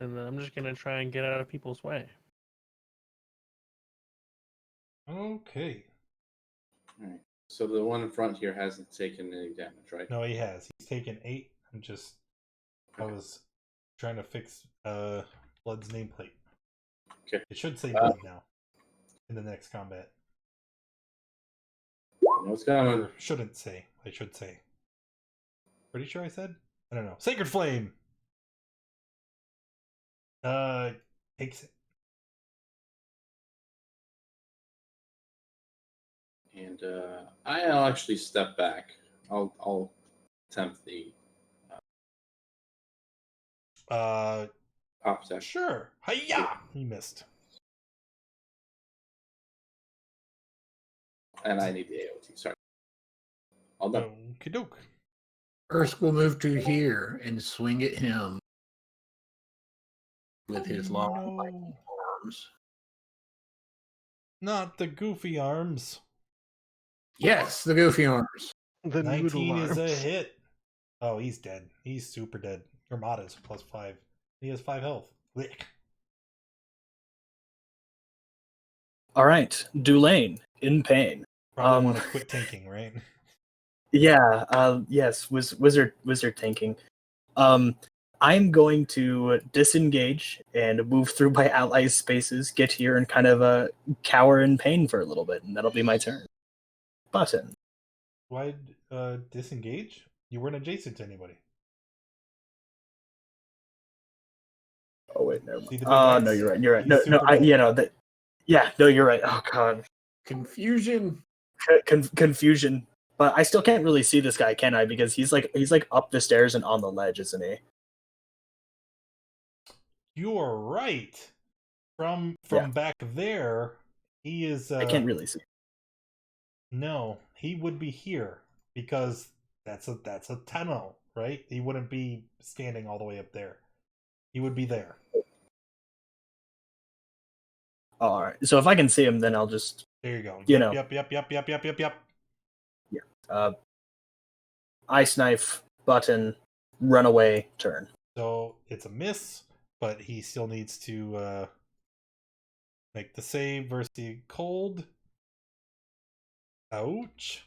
And then I'm just going to try and get out of people's way. Okay. Alright. So the one in front here hasn't taken any damage, right? No, he has. He's taken 8. I was trying to fix Blood's nameplate. Okay. It should say Blood now in the next combat. What's going on? Or shouldn't say. I should say. Pretty sure I said? I don't know. Sacred Flame! Takes it. And I'll actually step back. I'll attempt the pop attack. Sure. Hiya! He missed. And I need the AOT. Sorry. All done. Okie doke. Ursk will move to here and swing at him with his long No. arms. Not the goofy arms. Yes, the goofy arms. The 19 noodle is a arms. hit. Oh, he's dead. He's super dead. Your mod is +5. He has 5 health. Lick. All right, Dulane in pain. Probably want to quit tanking, right? Yeah. Yes. Wizard tanking. I'm going to disengage and move through my allies' spaces, get here, and kind of cower in pain for a little bit, and that'll be my turn. Button. Why disengage? You weren't adjacent to anybody. Oh wait, never See mind. the big Oh X? no, you're right. You're right. He's No, super I, dead. you know that. Yeah, no, you're right. Oh god, Confusion. confusion. But I still can't really see this guy, can I? Because he's like up the stairs and on the ledge, isn't he? You are right. From Yeah. back there, he is. I can't really see. No, he would be here because that's a tunnel, right? He wouldn't be standing all the way up there. He would be there. Oh, all right. So if I can see him, then I'll just There you go. You Yep, know. Yep. ice knife button, runaway turn. So it's a miss, but he still needs to make the save versus the cold. Ouch.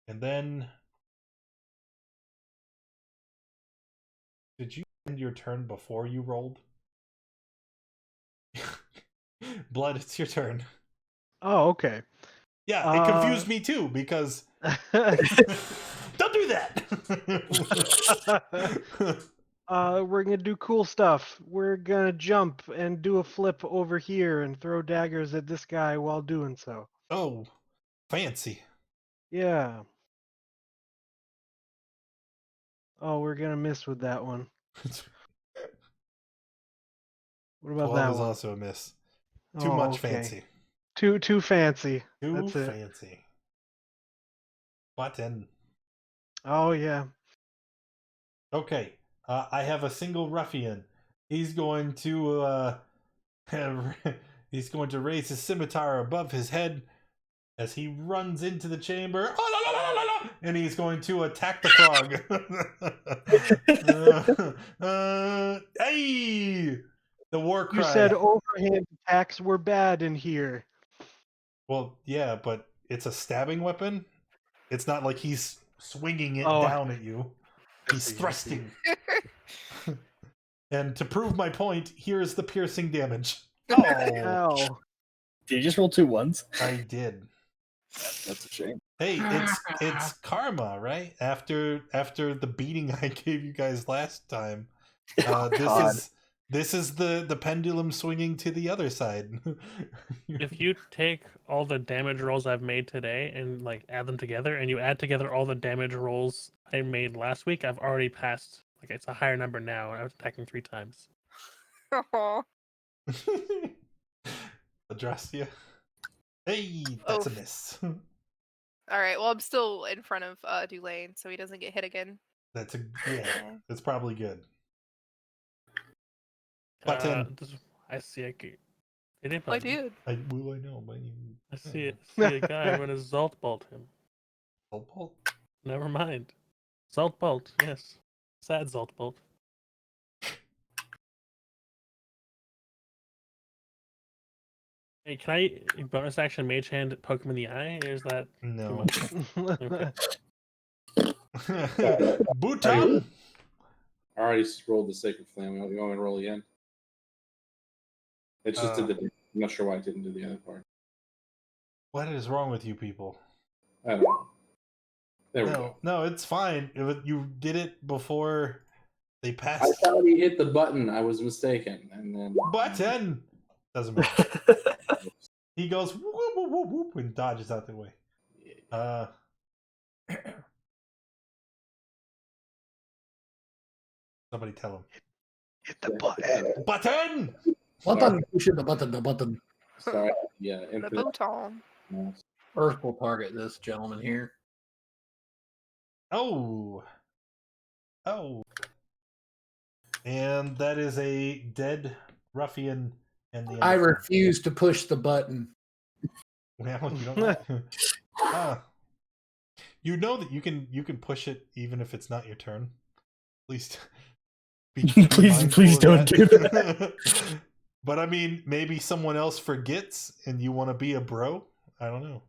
And then, did you end your turn before you rolled? Blood, it's your turn. Oh, okay. Yeah, it confused me too because don't do that. We're gonna do cool stuff. We're gonna jump and do a flip over here and throw daggers at this guy while doing so. Oh, fancy. Yeah. Oh, we're gonna miss with that one. What about 12 that is one? also a miss. Too Oh, much okay. fancy. Too fancy. Too That's it. fancy. Button. Oh yeah. Okay. I have a single ruffian. He's going to he's going to raise his scimitar above his head as he runs into the chamber. And he's going to attack the frog. Hey! The war cry. You said overhand attacks were bad in here. Well, yeah, but it's a stabbing weapon. It's not like he's swinging it Oh. down at you. He's see, I see. thrusting. And to prove my point, here's the piercing damage. Oh, Ow. Did you just roll 2 1s? I did. That's a shame. Hey, it's karma, right? After the beating I gave you guys last time, God. this is the pendulum swinging to the other side. If you take all the damage rolls I've made today and like add them together, and you add together all the damage rolls I made last week, I've already passed. Like it's a higher number now, and I was attacking 3 times. Aw. Adrastia. Hey, that's a Oof. miss. All right. Well, I'm still in front of Dulane, so he doesn't get hit again. That's that's probably good. Uh, Button. I see a g- It is I button. did. I know, but you. I see a guy. I'm gonna Zalt bolt him. Bolt? Never mind. Zalt bolt, yes. Sad Zalt bolt. Hey, can I bonus action mage hand poke him in the eye? Or is that too No. much? Okay. Bhutan. I already rolled the Sacred Flame. You want me to roll again? It just did the. I'm not sure why I didn't do the other part. What is wrong with you people? I don't know. There we go. No, it's fine. You did it before they I passed. thought he hit the button. I was mistaken. And then Button! Doesn't matter. He goes whoop, whoop, whoop, whoop, and dodges out the way. Somebody tell him. Hit the button. Button! Button. Push the button. The button. Sorry. Yeah. The Infinite. bouton. mouse. Earth will target this gentleman here. Oh. And that is a dead ruffian. And the I refuse to push the button. Well, you don't. You know that you can push it even if it's not your turn. Please, Please don't do that. But I mean, maybe someone else forgets, and you want to be a bro. I don't know.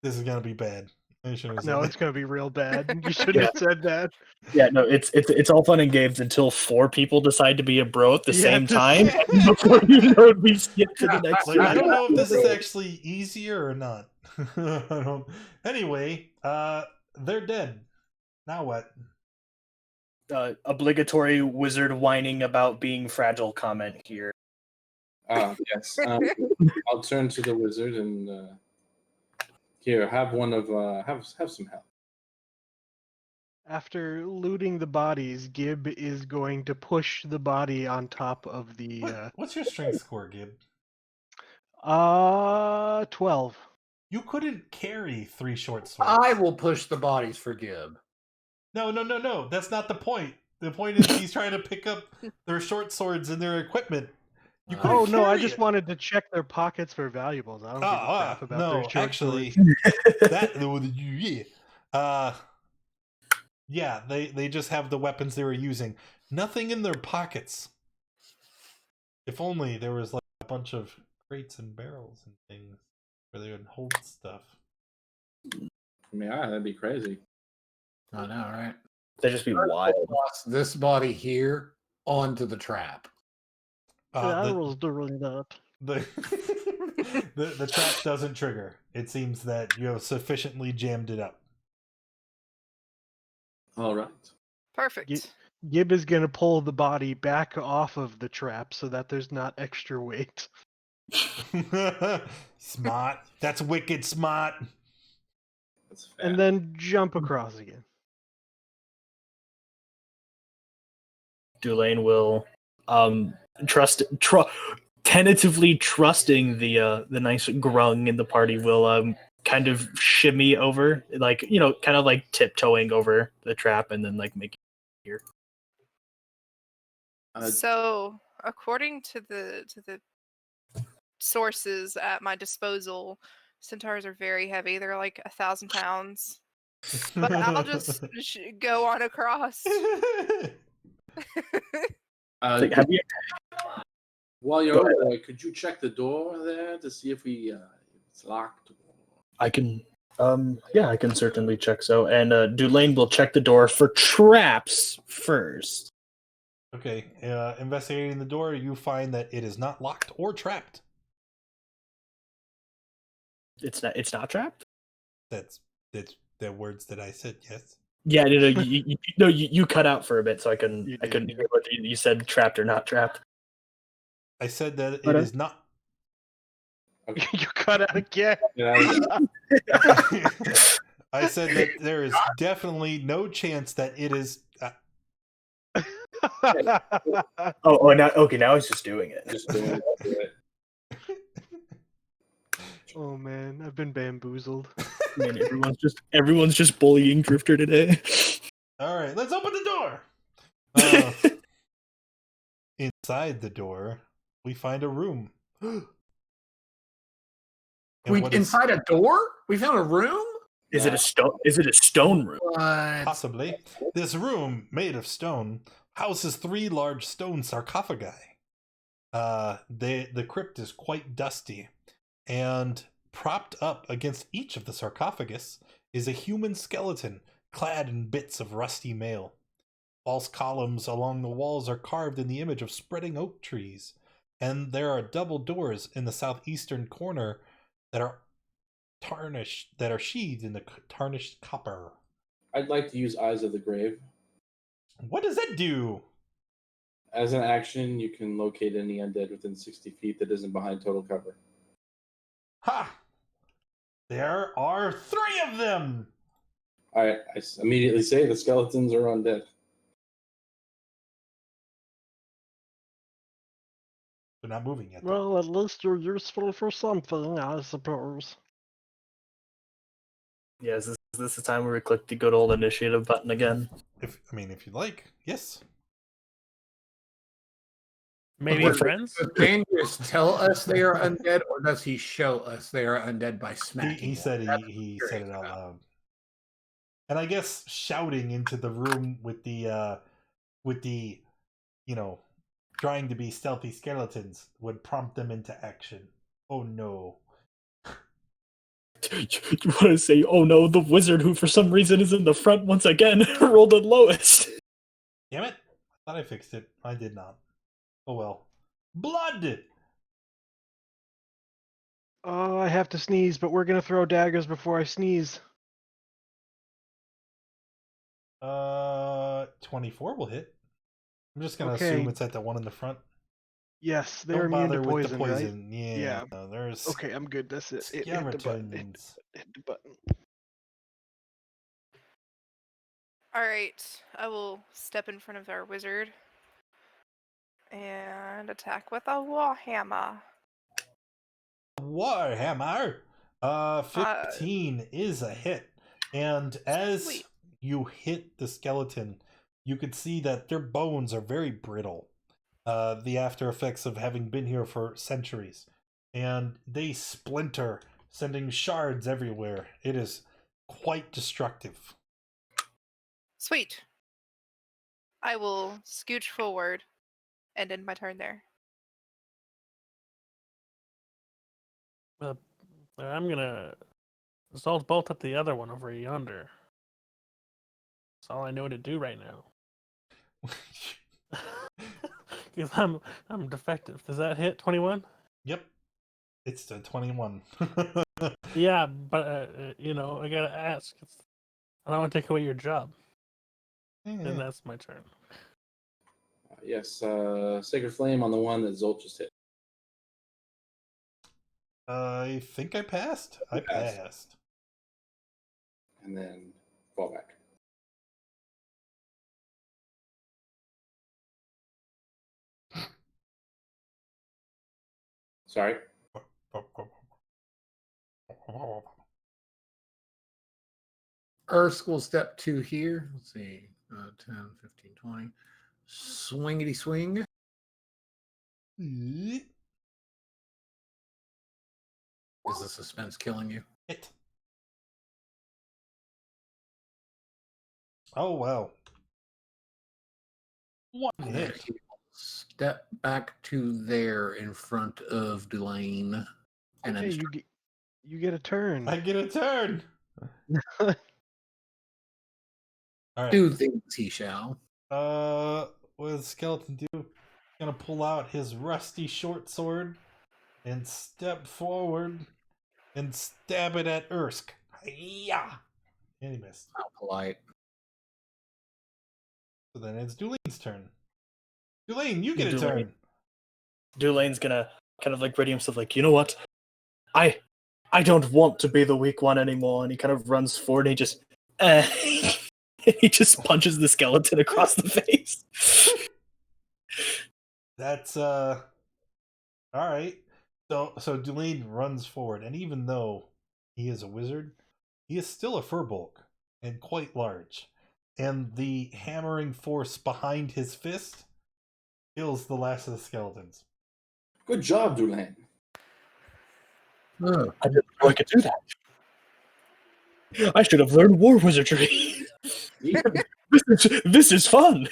This is gonna be bad. I shouldn't have said No, that. it's gonna be real bad. You shouldn't have said that. Yeah, no, it's all fun and games until 4 people decide to be be at the Yeah, same this- time. Before you know it, we skip to the next Like, I don't round. know if this is actually easier or not. I don't. Anyway, they're dead. Now what? Obligatory wizard whining about being fragile comment here. Yes. I'll turn to the wizard and here, have one of have some help. After looting the bodies, Gib is going to push the body on top of the What's your strength score, Gib? 12. You couldn't carry 3 short swords. I will push the bodies for Gib. No. That's not the point. The point is he's trying to pick up their short swords and their equipment. You couldn't Oh no, I carry just it. wanted to check their pockets for valuables. I don't give a crap about their no, short actually, swords. yeah, they just have the weapons they were using. Nothing in their pockets. If only there was like a bunch of crates and barrels and things where they would hold stuff. Yeah, that'd be crazy. I know, right? They just be wild. Toss this body here onto the trap. Yeah, I The, was doing that. the, the trap doesn't trigger. It seems that you have sufficiently jammed it up. All right. Perfect. Gib is gonna pull the body back off of the trap so that there's not extra weight. Smart. That's wicked smart. That's fair. And then jump across again. Dulain will tentatively trusting the nice grung in the party will kind of shimmy over, like, you know, kind of like tiptoeing over the trap and then like making here. So, according to the sources at my disposal, centaurs are very heavy. They're like 1,000 pounds. But I'll just go on across. Like, have you? While you're Go over there, could you check the door there to see if it's locked? I can. Yeah, I can certainly check so. And Dulain will check the door for traps first. Okay, investigating the door, you find that it is not locked or trapped. It's not trapped. That's the words that I said. Yes. Yeah, you cut out for a bit, so I couldn't hear what you said. Trapped or not trapped? I said that it Okay. is not. You cut out again. Yeah. I said that there is definitely no chance that it is. Oh, now okay. Now he's just doing it. Just doing it. Oh man, I've been bamboozled. Man, everyone's just bullying Drifter today. All right, let's open the door. Inside the door, we find a room. And what is- Inside a door? We found a room? Is it a stone room? What? Possibly. This room, made of stone, houses 3 large stone sarcophagi. The crypt is quite dusty, and propped up against each of the sarcophagus is a human skeleton clad in bits of rusty mail. False columns along the walls are carved in the image of spreading oak trees, and there are double doors in the southeastern corner that are tarnished that are sheathed in the tarnished copper. I'd like to use Eyes of the Grave. What does that do? As an action, you can locate any undead within 60 feet that isn't behind total cover. Ha! There are 3 of them! I immediately say the skeletons are undead. They're not moving yet. Well, at least you're useful for something, I suppose. Yes, this is the time where we click the good old initiative button again. If you'd like, yes. Maybe Does friends? Dangerous tell us they are undead, or does he show us they are undead by smacking? He one? said That's he what I'm said it curious out about. loud. And I guess shouting into the room with the trying to be stealthy skeletons would prompt them into action. Oh no. You want to say, oh no, the wizard who for some reason is in the front once again rolled the lowest. Damn it. I thought I fixed it. I did not. Oh well. Blood! Oh, I have to sneeze, but we're gonna throw daggers before I sneeze. 24 will hit. I'm just gonna Okay. assume it's at the one in the front. Yes, they're Don't immune to bother with poison, the right? poison. Yeah. Yeah. There's Okay, I'm good. That's it. Hit the button. skeletons. Hit the button. All right, I will step in front of our wizard and attack with a warhammer. Warhammer. 15 is a hit. And as Sweet. you hit the skeleton, you could see that their bones are very brittle. The after effects of having been here for centuries. And they splinter, sending shards everywhere. It is quite destructive. Sweet. I will scooch forward and end my turn there. I'm gonna assault bolt at the other one over yonder. That's all I know to do right now. Because I'm defective. Does that hit 21? Yep. It's the 21. Yeah, but I gotta ask. I don't want to take away your job. And that's my turn. Yes, Sacred Flame on the one that Zolt just hit. I think I passed. I passed. And then fall back. Sorry. Ursk will step 2 here. Let's see. 10, 15, 20. Swingity swing. Is the suspense killing you? Hit. Oh, wow. One And hit. he will step back to there in front of Delane. And Okay, then you get a turn. I get a turn. All right. do things he shall. What does Skeleton do? He's gonna pull out his rusty short sword and step forward and stab it at Ursk. Yeah. And he missed. How polite. So then it's Dulane's turn. Dulane, you get a turn. Dulane's gonna kind of like ready himself, like, you know what? I don't want to be the weak one anymore. And he kind of runs forward and he just he just punches the skeleton across the face. That's all right. So Dulane runs forward, and even though he is a wizard, he is still a furbolg and quite large. And the hammering force behind his fist kills the last of the skeletons. Good job, Dulane. Oh, I didn't know I could do that. I should have learned war wizardry. This is fun.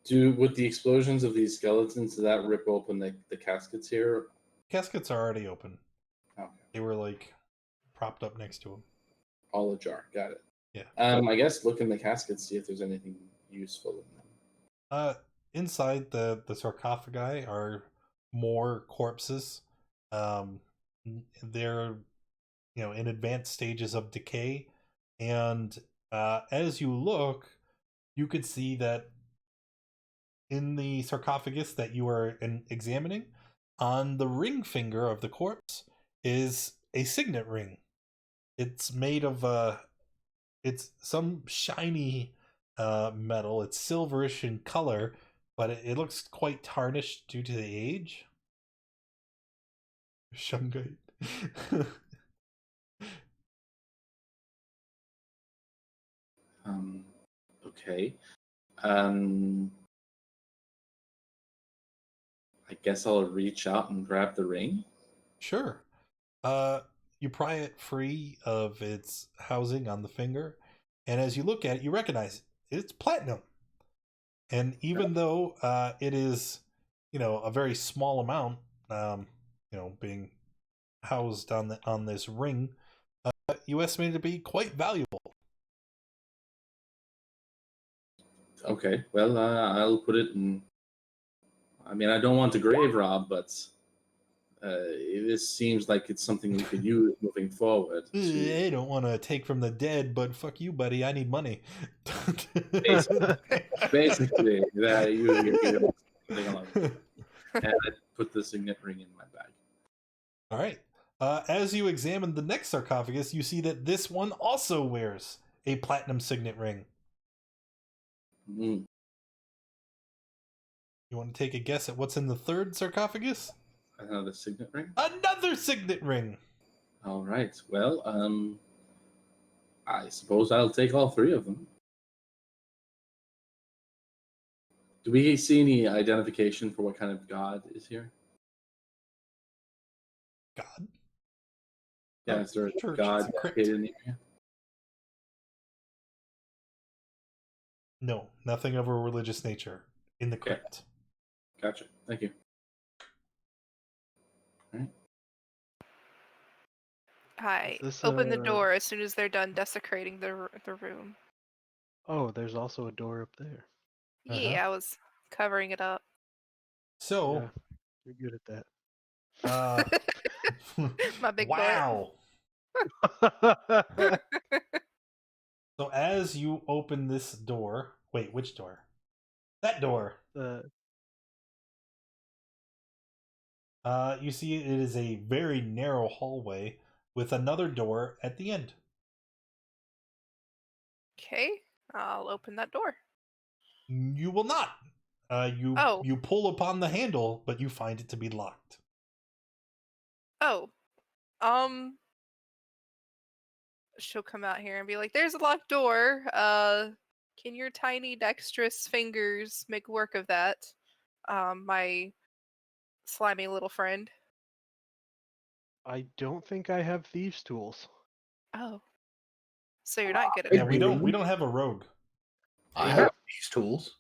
With the explosions of these skeletons, did that rip open the caskets here? Caskets are already open. Okay. They were like propped up next to him. All ajar. Got it. Yeah. I guess look in the caskets, see if there's anything useful in them. Inside the sarcophagi are more corpses. They're in advanced stages of decay, and as you look, you could see that in the sarcophagus that you are examining, on the ring finger of the corpse is a signet ring. It's made of it's some shiny metal. It's silverish in color, but it looks quite tarnished due to the age. Shungite. Okay. I guess I'll reach out and grab the ring. Sure. You pry it free of its housing on the finger, and as you look at it, you recognize it's platinum. And even though it is, a very small amount, being housed on this ring, you estimate it to be quite valuable. Okay, well, I'll put it in. I mean, I don't want to grave rob, but this seems like it's something we could use moving forward. I don't want to take from the dead, but fuck you, buddy. I need money. Basically, that you're and I put the signet ring in my bag. All right. As you examine the next sarcophagus, you see that this one also wears a platinum signet ring. Mm. You want to take a guess at what's in the third sarcophagus? Another signet ring? Another signet ring! All right. Well, I suppose I'll take all three of them. Do we see any identification for what kind of god is here? God? Yeah, is there a church, god it's a crypt. hidden in the area? No, nothing of a religious nature in the crypt. Gotcha. Thank you. All right. Hi. This, Open the door as soon as they're done desecrating the room. Oh, there's also a door up there. Yeah, I was covering it up. So, Yeah, you're good at that. My big wow. So as you open this door, wait, which door? That door. You see it is a very narrow hallway with another door at the end. Okay, I'll open that door. You will not. You pull upon the handle, but you find it to be locked. Oh. She'll come out here and be like, "There's a locked door. Can your tiny dexterous fingers make work of that? My slimy little friend." I don't think I have thieves' tools. Oh. So you're not good at Yeah, it. we don't have a rogue. I have these tools.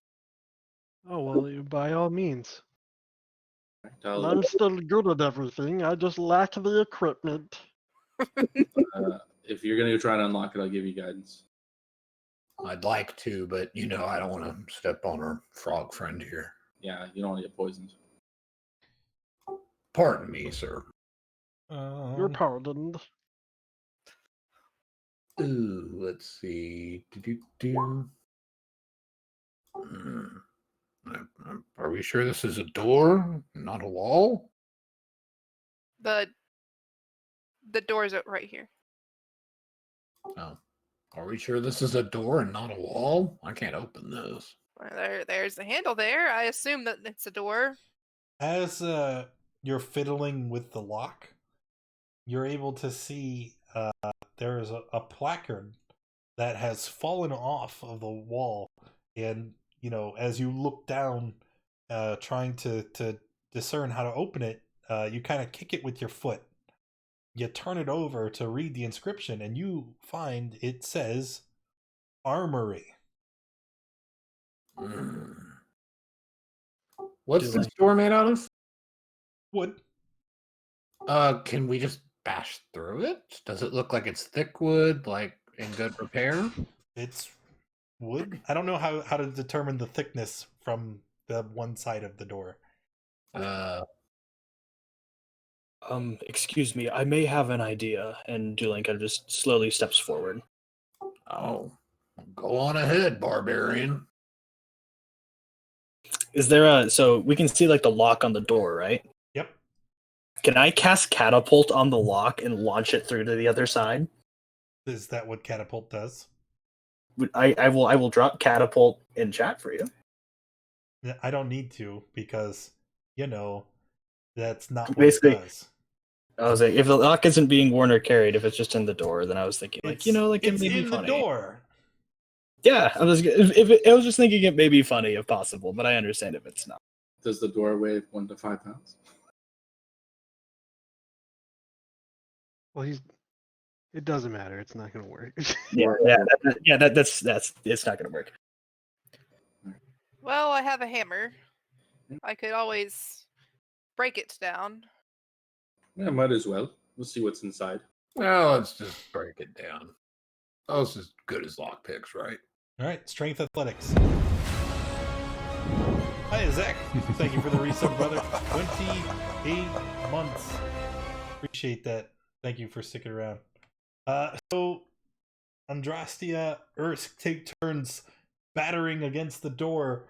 Oh well, by all means. I'll, I'm still good at everything. I just lack the equipment. if you're going to try to unlock it, I'll give you guidance. I'd like to, but I don't want to step on our frog friend here. Yeah, you don't want to get poisoned. Pardon me, sir. You're pardoned. Ooh, let's see. Are we sure this is a door, not a wall? The door's right here. Oh. Are we sure this is a door and not a wall? I can't open this. There's the handle there. I assume that it's a door. As you're fiddling with the lock, you're able to see there is a placard that has fallen off of the wall, and as you look down, trying to discern how to open it, you kind of kick it with your foot. You turn it over to read the inscription, and you find it says Armory. What's this door made out of? Wood. Can we just bash through it? Does it look like it's thick wood, like in good repair? It's wood. I don't know how to determine the thickness from the one side of the door. Excuse me, I may have an idea. And Dueling kind of just slowly steps forward. Oh, go on ahead, barbarian. Is there so we can see like the lock on the door, right? Yep. Can I cast catapult on the lock and launch it through to the other side? Is that what catapult does? I will drop catapult in chat for you. I don't need to because, that's not what Basically- it does. I was like, if the lock isn't being worn or carried, if it's just in the door, then I was thinking, like, it it's may be in the funny. door. Yeah, I was just thinking it may be funny if possible, but I understand if it's not. Does the door weigh 1 to 5 pounds? Well, it doesn't matter. It's not going to work. That's it's not gonna work. Well, I have a hammer. I could always break it down. Yeah, might as well. We'll see what's inside. Well, let's just break it down. Those as good as lockpicks, right? All right, strength athletics. Hi, Zach. Thank you for the resub, brother. 28 months. Appreciate that. Thank you for sticking around. So Andrastia, Ursk take turns battering against the door.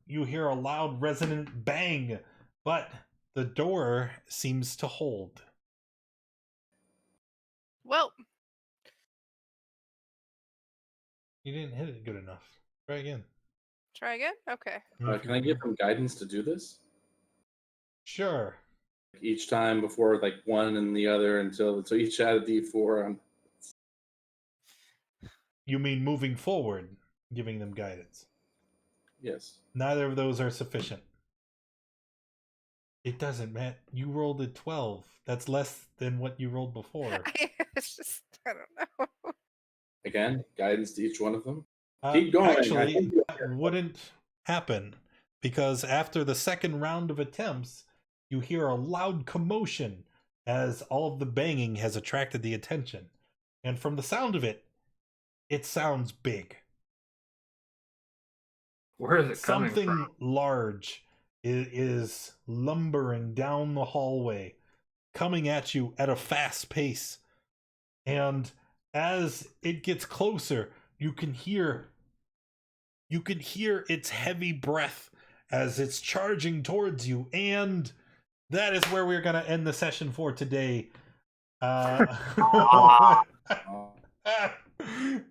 You hear a loud resonant bang, but the door seems to hold. Well, You didn't hit it good enough. Try again. try again? Okay. Can I give him guidance to do this? Sure. Each time before like one and the other so each add a D4 on. You mean moving forward, giving them guidance? Yes. Neither of those are sufficient. It doesn't, Matt. You rolled a 12. That's less than what you rolled before. It's just, I don't know. Again, guidance to each one of them. Keep going. Actually, that wouldn't happen because after the second round of attempts, you hear a loud commotion as all of the banging has attracted the attention. And from the sound of it, it sounds big. Where is it coming Something from? large is lumbering down the hallway, coming at you at a fast pace. And as it gets closer, you can hear its heavy breath as it's charging towards you. And that is where we're going to end the session for today.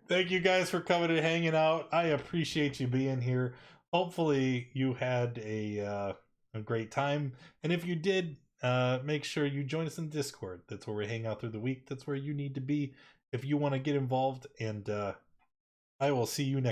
Thank you guys for coming and hanging out. I appreciate you being here. Hopefully you had a great time. And if you did, make sure you join us in Discord. That's where we hang out through the week. That's where you need to be if you want to get involved. And I will see you next